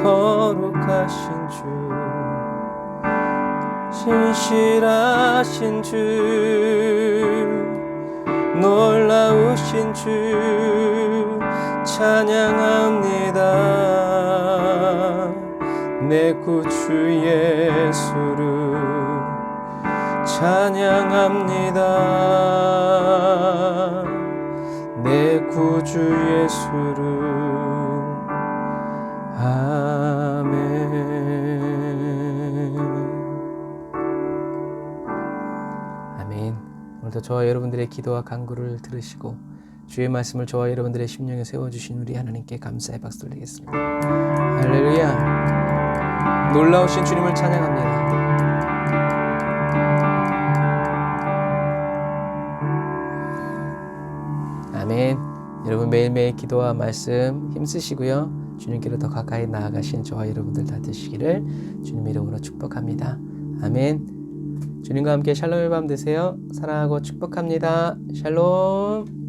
거룩하신 주, 신실하신 주, 놀라우신 주 찬양합니다. 내 구주 예수를 찬양합니다. 내 구주 예수를 아멘. 아멘. 오늘도 저와 여러분들의 기도와 간구를 들으시고 주의 말씀을 저와 여러분들의 심령에 세워주신 우리 하나님께 감사의 박수 드리겠습니다. 할렐루야. 놀라우신 주님을 찬양합니다. 아멘. 여러분 매일매일 기도와 말씀 힘쓰시고요. 주님께로 더 가까이 나아가신 저와 여러분들 다 되시기를 주님의 이름으로 축복합니다. 아멘. 주님과 함께 샬롬의 밤 되세요. 사랑하고 축복합니다. 샬롬.